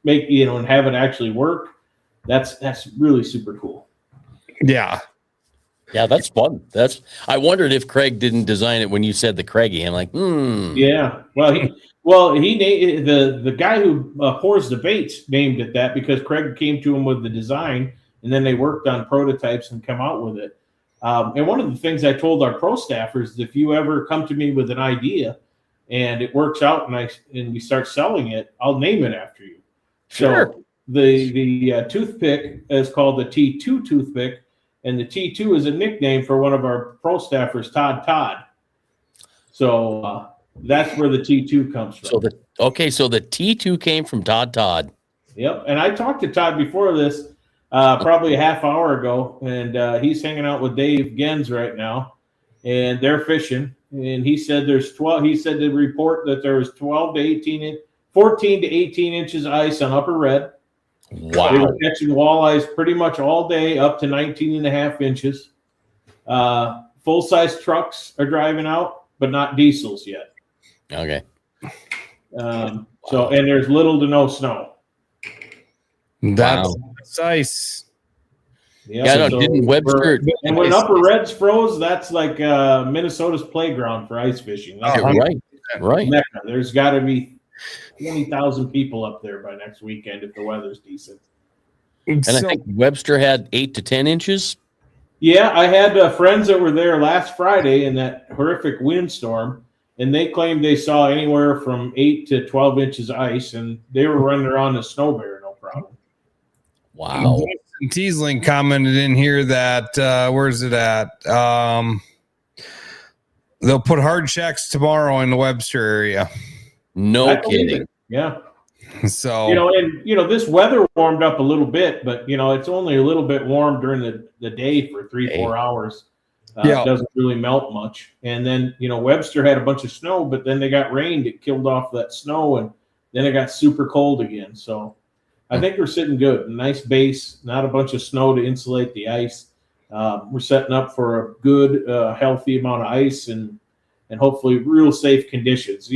Speaker 4: make, and have it actually work. That's really super cool.
Speaker 2: Yeah.
Speaker 3: Yeah, that's fun. I wondered if Craig didn't design it when you said the Craigie. I'm like,
Speaker 4: Yeah. He named the guy who pours the baits named it that because Craig came to him with the design, and then they worked on prototypes and come out with it. And one of the things I told our pro staffers is if you ever come to me with an idea and it works out and we start selling it, I'll name it after you.
Speaker 3: Sure.
Speaker 4: So the toothpick is called the T2 toothpick. And the T2 is a nickname for one of our pro staffers, Todd. So that's where the T2 comes from.
Speaker 3: So the T2 came from Todd.
Speaker 4: Yep. And I talked to Todd before this, probably a half hour ago, and he's hanging out with Dave Gens right now, and they're fishing. And he said there's 12. He said to report that there was 14 to 18 inches of ice on Upper Red.
Speaker 3: Wow.
Speaker 4: They were catching walleyes pretty much all day up to 19 and a half inches. Full-size trucks are driving out, but not diesels yet.
Speaker 3: Okay.
Speaker 4: So, and there's little to no snow.
Speaker 2: That's ice.
Speaker 3: Yeah, didn't Webster?
Speaker 4: And when Upper Reds froze, that's like Minnesota's playground for ice fishing.
Speaker 3: Right.
Speaker 4: There's got to be 20,000 people up there by next weekend if the weather's decent.
Speaker 3: And I think Webster had 8 to 10 inches.
Speaker 4: Yeah, I had friends that were there last Friday in that horrific windstorm, and they claimed they saw anywhere from 8 to 12 inches of ice, and they were running around a snow bear, no problem.
Speaker 3: Wow.
Speaker 2: Teasling commented in here that where's it at? They'll put hard checks tomorrow in the Webster area.
Speaker 3: No kidding.
Speaker 4: Yeah.
Speaker 2: So
Speaker 4: this weather warmed up a little bit, but it's only a little bit warm during the day for 3-4 hours. It doesn't really melt much. And then Webster had a bunch of snow, but then they got rain that killed off that snow, and then it got super cold again. So I think we're sitting good. A nice base, not a bunch of snow to insulate the ice. We're setting up for a good, healthy amount of ice and hopefully real safe conditions.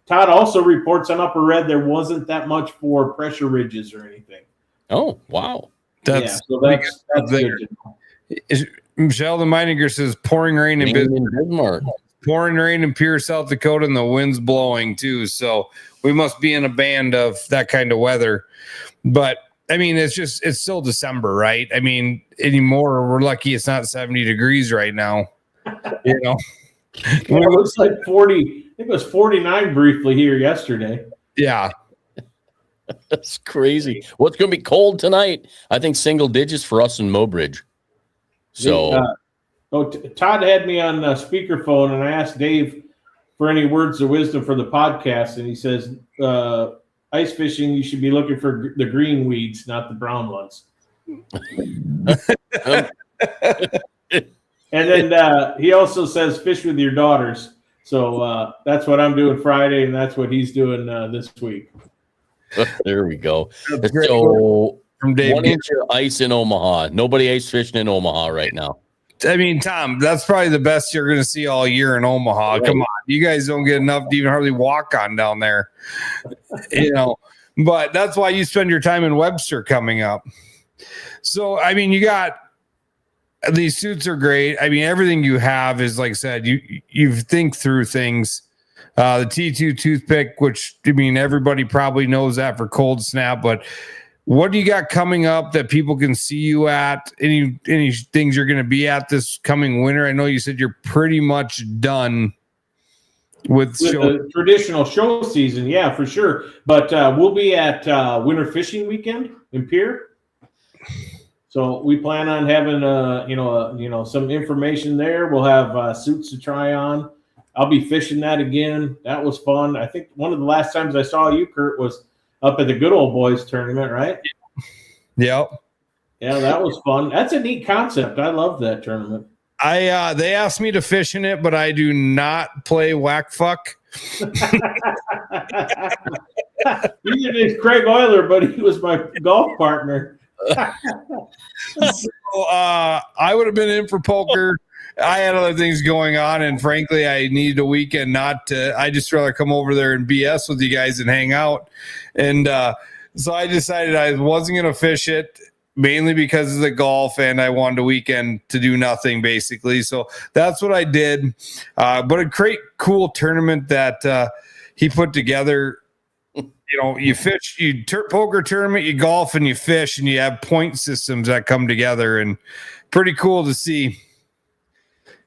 Speaker 4: Todd also reports on Upper Red there wasn't that much for pressure ridges or anything.
Speaker 3: Oh, wow.
Speaker 4: That's good to know.
Speaker 2: Michelle the Meininger says pouring rain in
Speaker 3: Bismarck.
Speaker 2: Pouring rain in Pierce, South Dakota, and the wind's blowing too. So we must be in a band of that kind of weather. But I mean, it's still December, right? I mean, anymore, we're lucky it's not 70 degrees right now.
Speaker 4: It was like 40. I think it was 49 briefly here yesterday.
Speaker 2: Yeah.
Speaker 3: That's crazy. Well, it's going to be cold tonight. I think single digits for us in Mobridge. So,
Speaker 4: Todd had me on speakerphone, and I asked Dave for any words of wisdom for the podcast, and he says, ice fishing, you should be looking for the green weeds, not the brown ones. And then he also says fish with your daughters. So that's what I'm doing Friday, and that's what he's doing this week.
Speaker 3: There we go. So
Speaker 2: from Dave,
Speaker 3: 1 inch of ice in Omaha. Nobody ice fishing in Omaha right now.
Speaker 2: I mean, Tom, that's probably the best you're going to see all year in Omaha. Right. Come on. You guys don't get enough to even hardly walk on down there. But that's why you spend your time in Webster coming up. So, I mean, you got these suits are great. I mean, everything you have is, like I said, you think through things. The T2 toothpick, which, I mean, everybody probably knows that for cold snap, but what do you got coming up that people can see you at? Any things you're going to be at this coming winter? I know you said you're pretty much done with
Speaker 4: the traditional show season. Yeah, for sure. But we'll be at Winter Fishing Weekend in Pierre. So we plan on having some information there. We'll have suits to try on. I'll be fishing that again. That was fun. I think one of the last times I saw you, Curt, was up at the Good Old Boys tournament, right?
Speaker 2: Yep.
Speaker 4: Yeah, that was fun. That's a neat concept. I love that tournament.
Speaker 2: They asked me to fish in it, but I do not play whack fuck.
Speaker 4: Neither did Craig Euler, but he was my golf partner.
Speaker 2: So I would have been in for poker. I had other things going on, and frankly, I needed a weekend not to. I just rather come over there and BS with you guys and hang out. And so I decided I wasn't going to fish it, mainly because of the golf, and I wanted a weekend to do nothing, basically. So that's what I did. But a great, cool tournament that he put together. You know, you fish, poker tournament, you golf, and you fish, and you have point systems that come together, and pretty cool to see.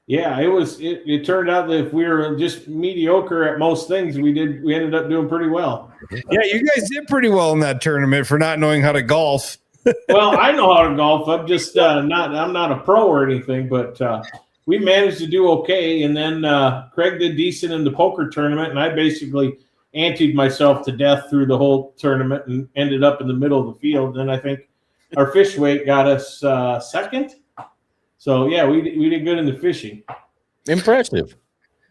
Speaker 4: Yeah, it was. It turned out that if we were just mediocre at most things, we ended up doing pretty well.
Speaker 2: Yeah, you guys did pretty well in that tournament for not knowing how to golf.
Speaker 4: Well, I know how to golf. I'm just I'm not a pro or anything, but we managed to do okay. And then Craig did decent in the poker tournament, and I basically anteed myself to death through the whole tournament and ended up in the middle of the field. And I think our fish weight got us second. So yeah, we did good in the fishing.
Speaker 3: Impressive.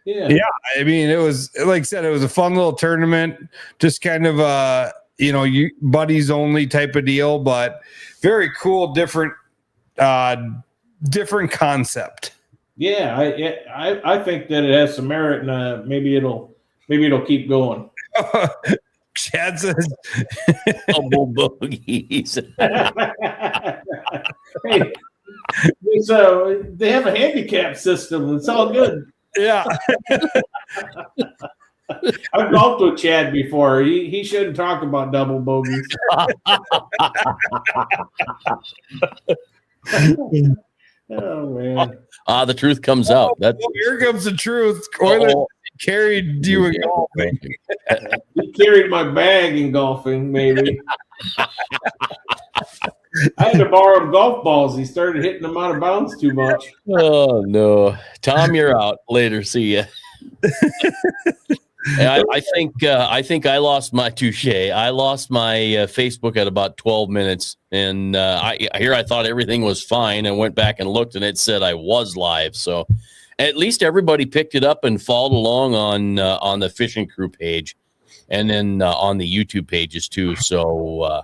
Speaker 4: Yeah.
Speaker 2: Yeah. I mean, it was, like I said, it was a fun little tournament, just kind of you buddies only type of deal, but very cool, different concept.
Speaker 4: Yeah, I think that it has some merit, and maybe it'll keep going.
Speaker 2: Chad says,
Speaker 3: Double bogeys.
Speaker 4: Hey, they have a handicap system. It's all good.
Speaker 2: yeah.
Speaker 4: I've golfed with Chad before. He shouldn't talk about double bogeys. Oh man!
Speaker 3: The truth comes out.
Speaker 2: Well, here comes the truth. Euler carried you in golfing.
Speaker 4: He carried my bag in golfing, maybe. I had to borrow him golf balls. He started hitting them out of bounds too much.
Speaker 3: Oh no, Tom, you're out. Later, see ya. I think I lost my touche. I lost my Facebook at about 12 minutes, and I thought everything was fine, and went back and looked, and it said I was live. So at least everybody picked it up and followed along on the Fishing Crew page, and then on the YouTube pages too. So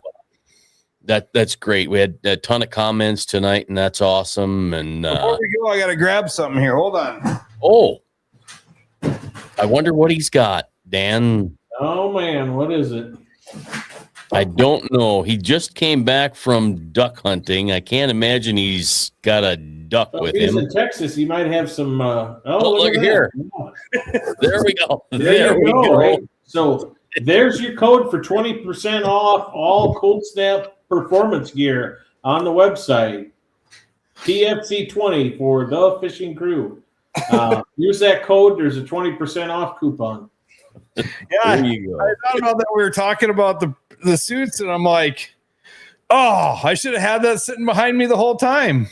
Speaker 3: that's great. We had a ton of comments tonight, and that's awesome. And
Speaker 2: before we go, I got to grab something here. Hold on.
Speaker 3: Oh. I wonder what he's got, Dan.
Speaker 4: Oh man, what is it?
Speaker 3: I don't know. He just came back from duck hunting. I can't imagine he's got a duck with
Speaker 4: he's
Speaker 3: him.
Speaker 4: In Texas. He might have some.
Speaker 3: Look at here. There we go.
Speaker 4: There we go. Right? So there's your code for 20% off all Cold Snap performance gear on the website. TFC20 for the Fishing Crew. Use that code. There's a 20% off coupon.
Speaker 2: Yeah,
Speaker 3: there you go.
Speaker 2: I thought about that. We were talking about the suits, and I'm like, oh, I should have had that sitting behind me the whole time.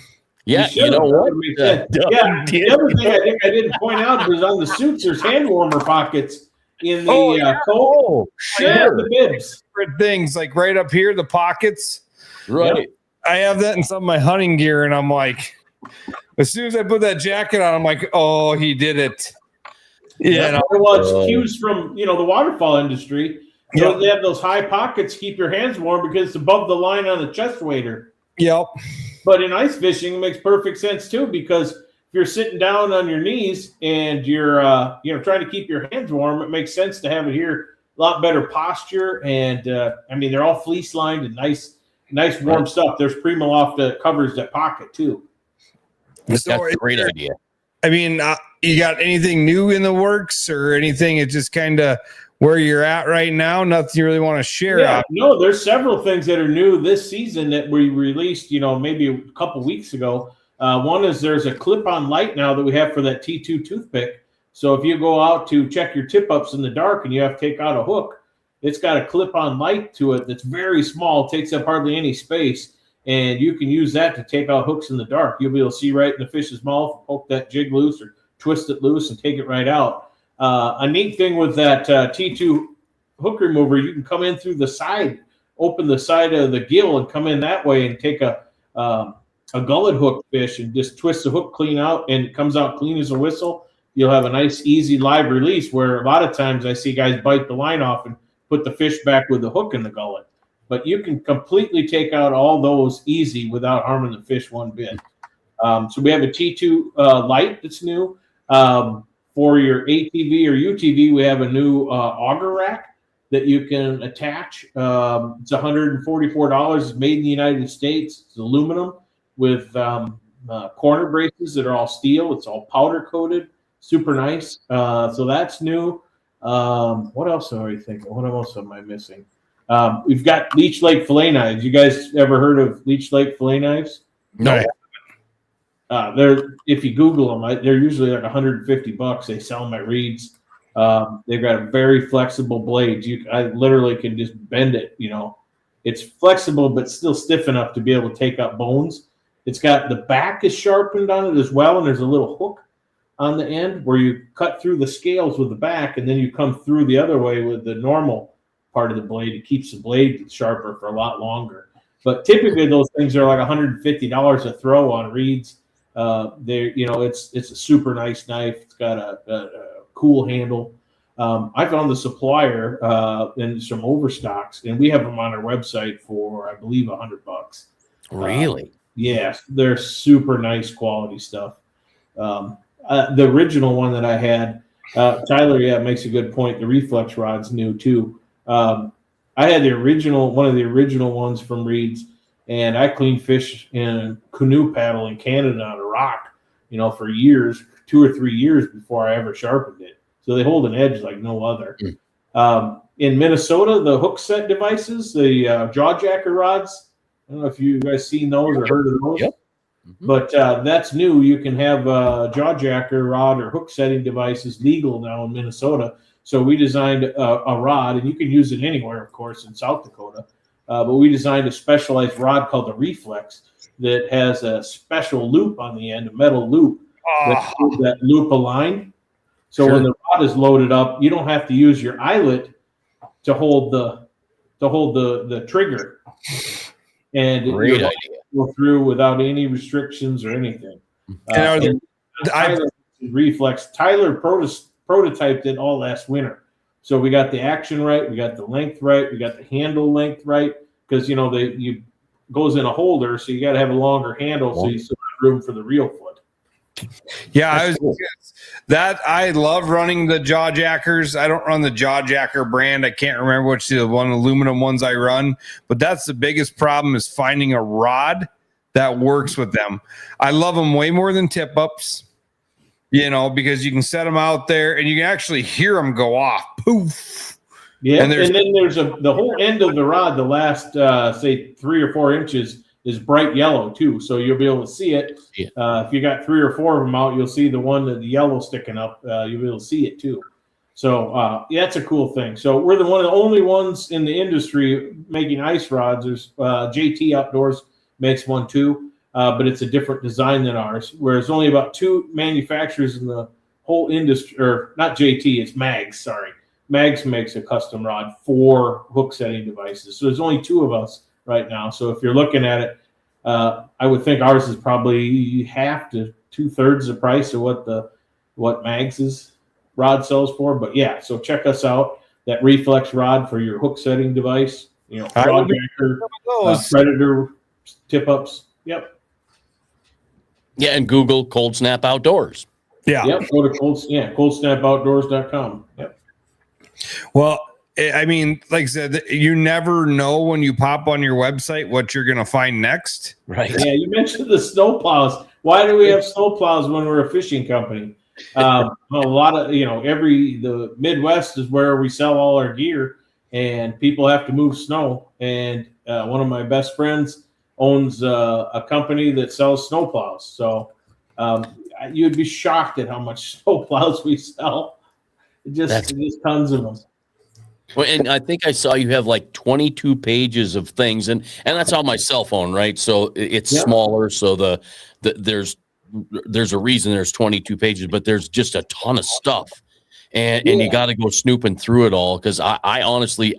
Speaker 3: Yeah, you know what?
Speaker 4: The other thing I think I didn't point out was on the suits, there's hand warmer pockets in the coat.
Speaker 2: Oh, sure.
Speaker 4: The bibs.
Speaker 2: Different things like right up here, the pockets.
Speaker 3: Right.
Speaker 2: Yep. I have that in some of my hunting gear, and I'm like, as soon as I put that jacket on, I'm like, oh, he did it.
Speaker 4: Yeah. Well, it's cues from, the waterfall industry. So they have those high pockets to keep your hands warm because it's above the line on the chest waiter.
Speaker 2: Yep.
Speaker 4: But in ice fishing, it makes perfect sense too, because if you're sitting down on your knees and you're, trying to keep your hands warm, it makes sense to have it here. A lot better posture. And they're all fleece lined and nice warm stuff. There's Primaloft that covers that pocket too.
Speaker 3: That's a great idea.
Speaker 2: I mean, you got anything new in the works or anything? It's just kind of where you're at right now. Nothing you really want to share.
Speaker 4: Yeah, no, there's several things that are new this season that we released, maybe a couple weeks ago. One is there's a clip-on light now that we have for that T2 toothpick. So if you go out to check your tip-ups in the dark and you have to take out a hook, it's got a clip-on light to it that's very small, takes up hardly any space. And you can use that to take out hooks in the dark. You'll be able to see right in the fish's mouth, poke that jig loose or twist it loose and take it right out. A neat thing with that T2 hook remover, you can come in through the side, open the side of the gill and come in that way and take a a gullet hook fish and just twist the hook clean out and it comes out clean as a whistle, you'll have a nice, easy live release where a lot of times I see guys bite the line off and put the fish back with the hook in the gullet. But you can completely take out all those easy without harming the fish one bit. So we have a T2 light that's new. For your ATV or UTV, we have a new auger rack that you can attach. It's $144. It's made in the United States. It's aluminum with corner braces that are all steel. It's all powder coated. Super nice. So that's new. What else are you thinking? What else am I missing? We've got Leech Lake fillet knives. You guys ever heard of Leech Lake fillet knives?
Speaker 3: No.
Speaker 4: They're, if you Google them, they're usually like $150. They sell them at Reed's. They've got a very flexible blade. I literally can just bend it. You know, it's flexible but still stiff enough to be able to take out bones. It's got the back is sharpened on it as well, and there's a little hook on the end where you cut through the scales with the back, and then you come through the other way with the normal part of the blade. It keeps the blade sharper for a lot longer. But typically those things are like $150 a throw on Reed's. It's a super nice knife. It's got a cool handle. I found the supplier and some overstocks, and we have them on our website for, I believe, $100.
Speaker 3: Really?
Speaker 4: Yes, they're super nice quality stuff. The original one that I had, Tyler, makes a good point. The reflex rod's new too. I had one of the original ones from Reed's, and I cleaned fish in a canoe paddle in Canada on a rock, for years, 2 or 3 years before I ever sharpened it. So they hold an edge like no other. In Minnesota, the hook set devices, the jawjacker rods, I don't know if you guys seen those or heard of those.
Speaker 3: Yep.
Speaker 4: But that's new. You can have jawjacker rod or hook setting devices legal now in Minnesota. So we designed a rod, and you can use it anywhere, of course, in South Dakota. But we designed a specialized rod called the Reflex that has a special loop on the end, a metal loop that loop aligned. So when the rod is loaded up, you don't have to use your eyelet to hold the trigger. And
Speaker 3: great idea.
Speaker 4: Go through without any restrictions or anything. Reflex. Tyler prototyped it all last winter. So we got the action right, we got the length right, we got the handle length right, because you goes in a holder, so you got to have a longer handle so you still have room for the reel foot.
Speaker 2: Yeah, I love running the jaw jackers. I don't run the jaw jacker brand. I can't remember which the one aluminum ones I run, but that's the biggest problem is finding a rod that works with them. I love them way more than tip ups, because you can set them out there and you can actually hear them go off. Poof.
Speaker 4: Yeah, and then there's the whole end of the rod, the last say 3 or 4 inches is bright yellow too, so you'll be able to see it. Yeah. If you got 3 or 4 of them out, you'll see the one that the yellow sticking up. You'll be able to see it too. So that's a cool thing. So we're one of the only ones in the industry making ice rods. There's JT Outdoors makes one too, but it's a different design than ours. Whereas only about 2 manufacturers in the whole industry, or not JT, it's Mags. Sorry, Mags makes a custom rod for hook setting devices. So there's only 2 of us right now. So if you're looking at it, I would think ours is probably half to 2/3 the price of what Mags's rod sells for. But yeah, so check us out. That reflex rod for your hook setting device, jawjacker, predator tip ups. Yep.
Speaker 3: Yeah, and Google Cold Snap Outdoors.
Speaker 2: Yeah.
Speaker 4: Yep. Go to coldsnapoutdoors.com. Yep.
Speaker 2: Well, I mean, like I said, you never know when you pop on your website what you're going to find next.
Speaker 3: Right.
Speaker 4: Yeah, you mentioned the snow plows. Why do we have snow plows when we're a fishing company? A lot of, the Midwest is where we sell all our gear, and people have to move snow. And one of my best friends owns a company that sells snow plows. So you'd be shocked at how much snow plows we sell. Just tons of them.
Speaker 3: Well, and I think I saw you have like 22 pages of things, and that's on my cell phone, right? So it's smaller. So there's a reason there's 22 pages, but there's just a ton of stuff, and you got to go snooping through it all because I honestly,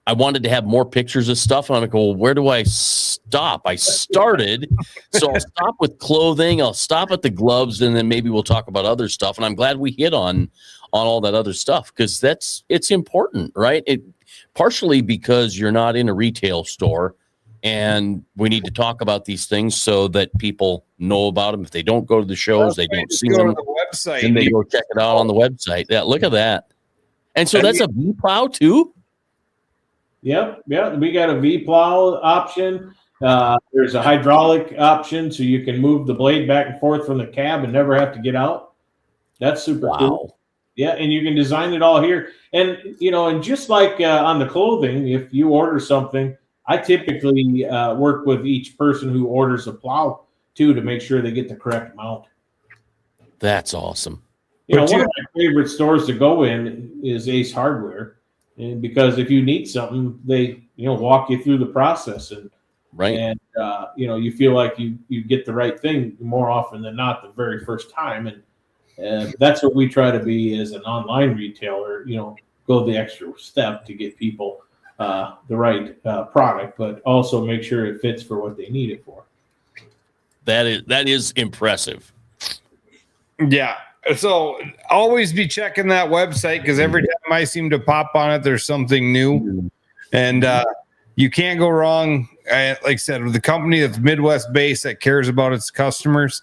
Speaker 3: I wanted to have more pictures of stuff. And I'm like, well, where do I stop? I started. So I'll stop with clothing. I'll stop at the gloves, and then maybe we'll talk about other stuff. And I'm glad we hit on all that other stuff, because it's important, right? Partially because you're not in a retail store, and we need to talk about these things so that people know about them. If they don't go to the shows, they don't see them.
Speaker 2: Website,
Speaker 3: and they go check it out on the website. Yeah, look at that. And so that's a V plow too.
Speaker 4: Yep. Yeah. We got a V plow option. There's a hydraulic option, so you can move the blade back and forth from the cab and never have to get out. That's super cool. Yeah. And you can design it all here. And, and just like on the clothing, if you order something, I typically work with each person who orders a plow too, to make sure they get the correct mount.
Speaker 3: That's awesome.
Speaker 4: One of my favorite stores to go in is Ace Hardware, and because if you need something, they walk you through the process, and
Speaker 3: right,
Speaker 4: and you feel like you get the right thing more often than not the very first time, and that's what we try to be as an online retailer. Go the extra step to get people the right product, but also make sure it fits for what they need it for.
Speaker 3: That is impressive.
Speaker 2: Yeah. So always be checking that website, because every time I seem to pop on it, there's something new, and you can't go wrong. Like I said, with the company that's Midwest based, that cares about its customers.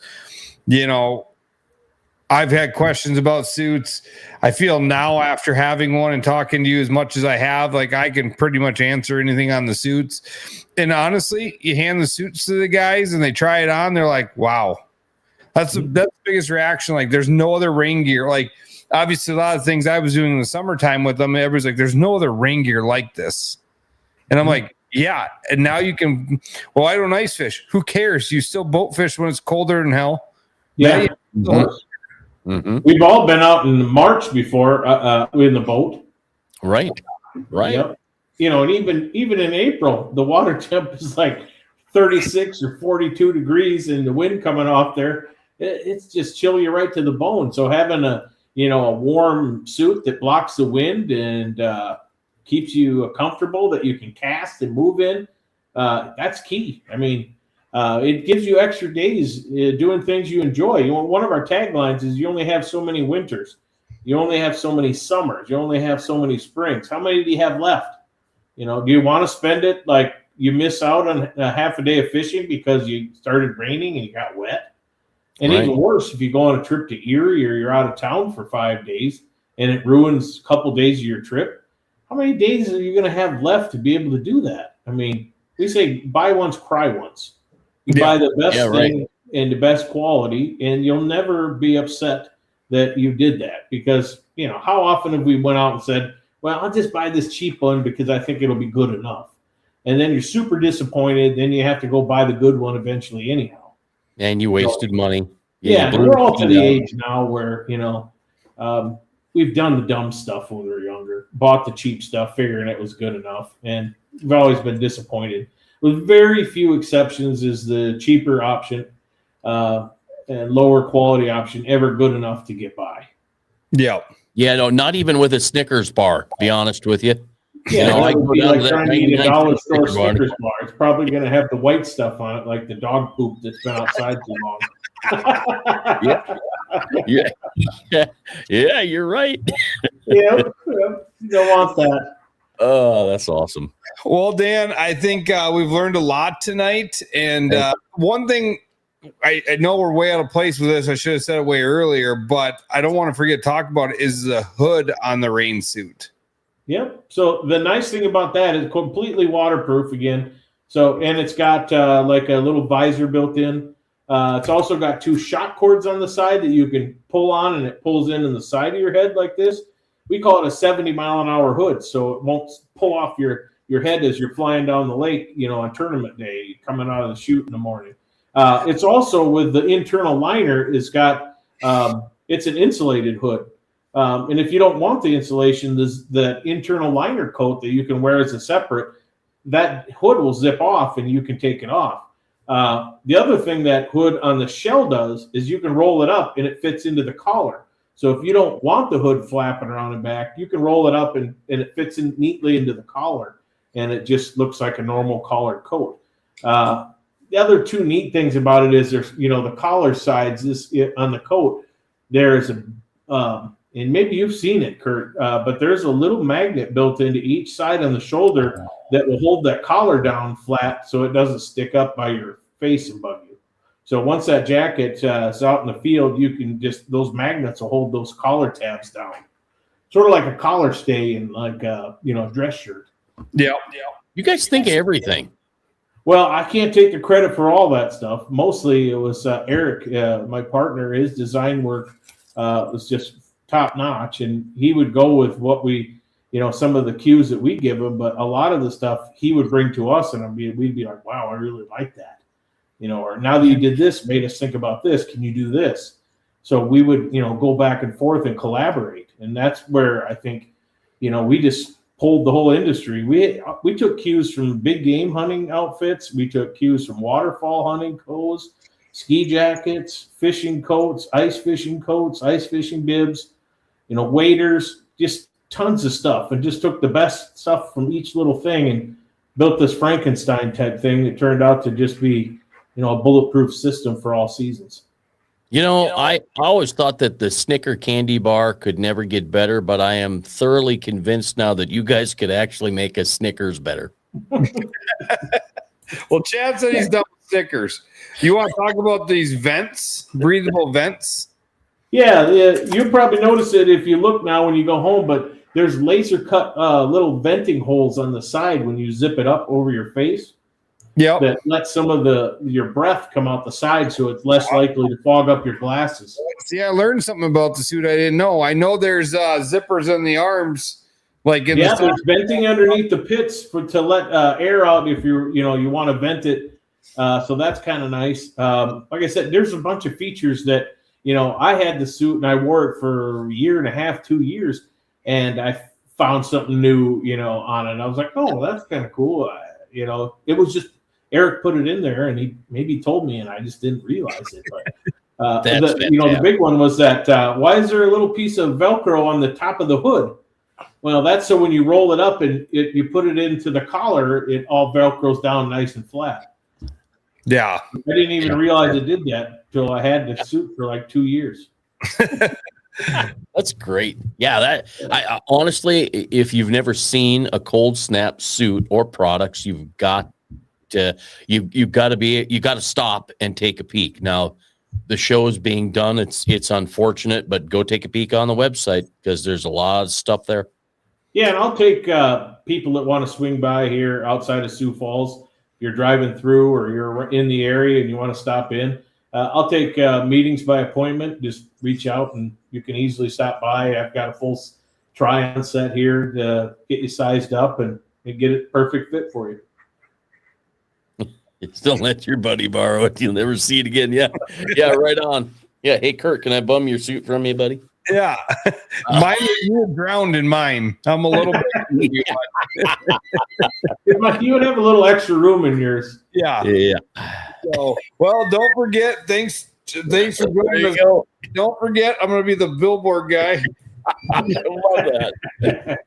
Speaker 2: I've had questions about suits. I feel now, after having one and talking to you as much as I have, like I can pretty much answer anything on the suits. And honestly, you hand the suits to the guys and they try it on, they're like, wow. That's the biggest reaction. Like, there's no other rain gear. Like, obviously, a lot of things I was doing in the summertime with them, everybody's like, there's no other rain gear like this. And I'm like, yeah. And now you can, well, I don't ice fish. Who cares? You still boat fish when it's colder than hell.
Speaker 4: Yeah. We've all been out in March before in the boat.
Speaker 3: Right.
Speaker 4: Yep. And even in April, the water temp is like 36 or 42 degrees, and the wind coming off there, it's just chill you right to the bone. So having a warm suit that blocks the wind and keeps you comfortable, that you can cast and move in, that's key. I mean, it gives you extra days doing things you enjoy. One of our taglines is, you only have so many winters, you only have so many summers, you only have so many springs. How many do you have left? Do you want to spend it like you miss out on a half a day of fishing because you started raining and you got wet? And even worse, if you go on a trip to Erie or you're out of town for 5 days and it ruins a couple days of your trip, how many days are you going to have left to be able to do that? I mean, we say buy once, cry once. You buy the best thing and the best quality, and you'll never be upset that you did that, because, how often have we went out and said, well, I'll just buy this cheap one because I think it'll be good enough. And then you're super disappointed. Then you have to go buy the good one eventually anyhow. And
Speaker 3: you wasted money.
Speaker 4: Yeah, we're all to the age now where, we've done the dumb stuff when we were younger, bought the cheap stuff, figuring it was good enough. And we've always been disappointed. With very few exceptions, is the cheaper option and lower quality option ever good enough to get by?
Speaker 2: Yeah.
Speaker 3: Yeah, no, not even with a Snickers bar, to be honest with you.
Speaker 4: Yeah, it would be like trying to eat a dollar store Snickers bar. It's probably going to have the white stuff on it, like the dog poop that's been outside too long.
Speaker 3: Yeah, you're right.
Speaker 4: Yeah, you don't want that.
Speaker 3: Oh, that's awesome.
Speaker 2: Well, Dan, I think we've learned a lot tonight. And one thing, I know we're way out of place with this. I should have said it way earlier, but I don't want to forget to talk about it, is the hood on the rain suit.
Speaker 4: Yep. So the nice thing about that is completely waterproof again. So, and it's got like a little visor built in. It's also got 2 shock cords on the side that you can pull on, and it pulls in the side of your head like this. We call it a 70-mile-an-hour hood, so it won't pull off your head as you're flying down the lake, on tournament day, coming out of the chute in the morning. It's also, with the internal liner, it's got it's an insulated hood. And if you don't want the insulation, there's the internal liner coat that you can wear as a separate. That hood will zip off and you can take it off. The other thing that hood on the shell does is you can roll it up and it fits into the collar. So if you don't want the hood flapping around the back, you can roll it up and it fits in neatly into the collar. and it just looks like a normal collared coat. The other two neat things about it is there's, the collar sides on the coat, there's and maybe you've seen it, Curt, but there's a little magnet built into each side on the shoulder that will hold that collar down flat so it doesn't stick up by your face and bug you. So once that jacket is out in the field, you can those magnets will hold those collar tabs down. Sort of like a collar stay in like a dress shirt.
Speaker 2: Yeah.
Speaker 3: You guys think of everything.
Speaker 4: Well, I can't take the credit for all that stuff. Mostly it was Eric, my partner. His design work was just top notch, and he would go with what we, some of the cues that we give him, but a lot of the stuff he would bring to us, and we'd be like, wow, I really like that. Or now that you did this, made us think about this. Can you do this? So we would, go back and forth and collaborate. And that's where I think, we just pulled the whole industry. We took cues from big game hunting outfits. We took cues from waterfall hunting coats, ski jackets, fishing coats, ice fishing bibs, waders, just tons of stuff, and just took the best stuff from each little thing and built this Frankenstein type thing that turned out to just be, a bulletproof system for all seasons.
Speaker 3: I always thought that the Snicker candy bar could never get better, but I am thoroughly convinced now that you guys could actually make a Snickers better.
Speaker 2: Well, Chad said he's done with Snickers. You want to talk about these vents, breathable vents?
Speaker 4: Yeah, you probably notice it if you look now when you go home, but there's laser cut little venting holes on the side when you zip it up over your face.
Speaker 2: Yeah,
Speaker 4: that lets some of your breath come out the side, so it's less likely to fog up your glasses.
Speaker 2: See, I learned something about the suit I didn't know. I know there's zippers in the arms, like in the
Speaker 4: there's venting underneath the pits to let air out if you want to vent it. So that's kind of nice. Like I said, there's a bunch of features that I had the suit and I wore it for a year and a half, 2 years, and I found something new, on it. I was like, oh, that's kind of cool. It was just. Eric put it in there, and he maybe told me, and I just didn't realize it. But the big one was that why is there a little piece of Velcro on the top of the hood? Well, that's so when you roll it up and you put it into the collar, it all Velcros down nice and flat.
Speaker 2: Yeah,
Speaker 4: I didn't even realize it did that until I had the suit for like 2 years.
Speaker 3: That's great. Yeah, I honestly, if you've never seen a cold snap suit or products, you've got to stop and take a peek. Now, the show is being done. It's unfortunate, but go take a peek on the website because there's a lot of stuff there.
Speaker 4: Yeah, and I'll take people that want to swing by here outside of Sioux Falls. If you're driving through or you're in the area and you want to stop in, I'll take meetings by appointment. Just reach out and you can easily stop by. I've got a full try-on set here to get you sized up and get it perfect fit for you.
Speaker 3: Don't let your buddy borrow it. You'll never see it again. Yeah. Yeah, right on. Yeah. Hey, Curt, can I bum your suit from you, buddy?
Speaker 2: Yeah. Mine, you're drowned in mine. I'm a little bit.
Speaker 4: You would have a little extra room in yours.
Speaker 2: Yeah.
Speaker 3: Yeah.
Speaker 2: So, well, don't forget. Thanks for joining us. Don't forget, I'm going to be the billboard guy.
Speaker 3: I love that.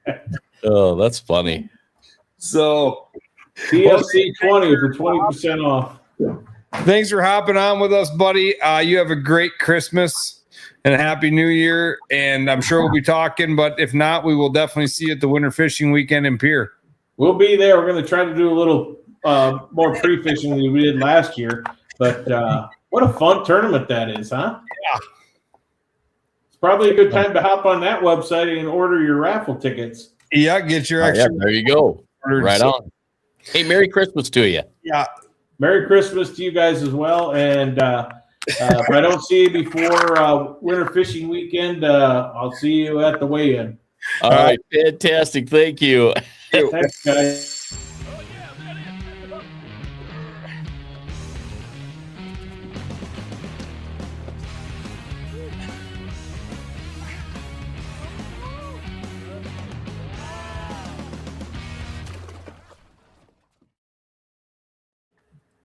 Speaker 3: Oh, that's funny.
Speaker 2: So,
Speaker 4: TFC 20 for 20% off.
Speaker 2: Thanks for hopping on with us, buddy. You have a great Christmas and a happy New Year. And I'm sure we'll be talking, but if not, we will definitely see you at the winter fishing weekend in Pierre.
Speaker 4: We'll be there. We're going to try to do a little more pre-fishing than we did last year. But what a fun tournament that is, huh?
Speaker 2: Yeah.
Speaker 4: It's probably a good time to hop on that website and order your raffle tickets.
Speaker 2: Yeah, get your extra.
Speaker 3: Yeah, there you go. Right on. Hey, Merry Christmas to you.
Speaker 2: Yeah.
Speaker 4: Merry Christmas to you guys as well. And if I don't see you before winter fishing weekend, I'll see you at the weigh-in.
Speaker 3: All right. Fantastic. Thank you.
Speaker 4: Thanks, guys.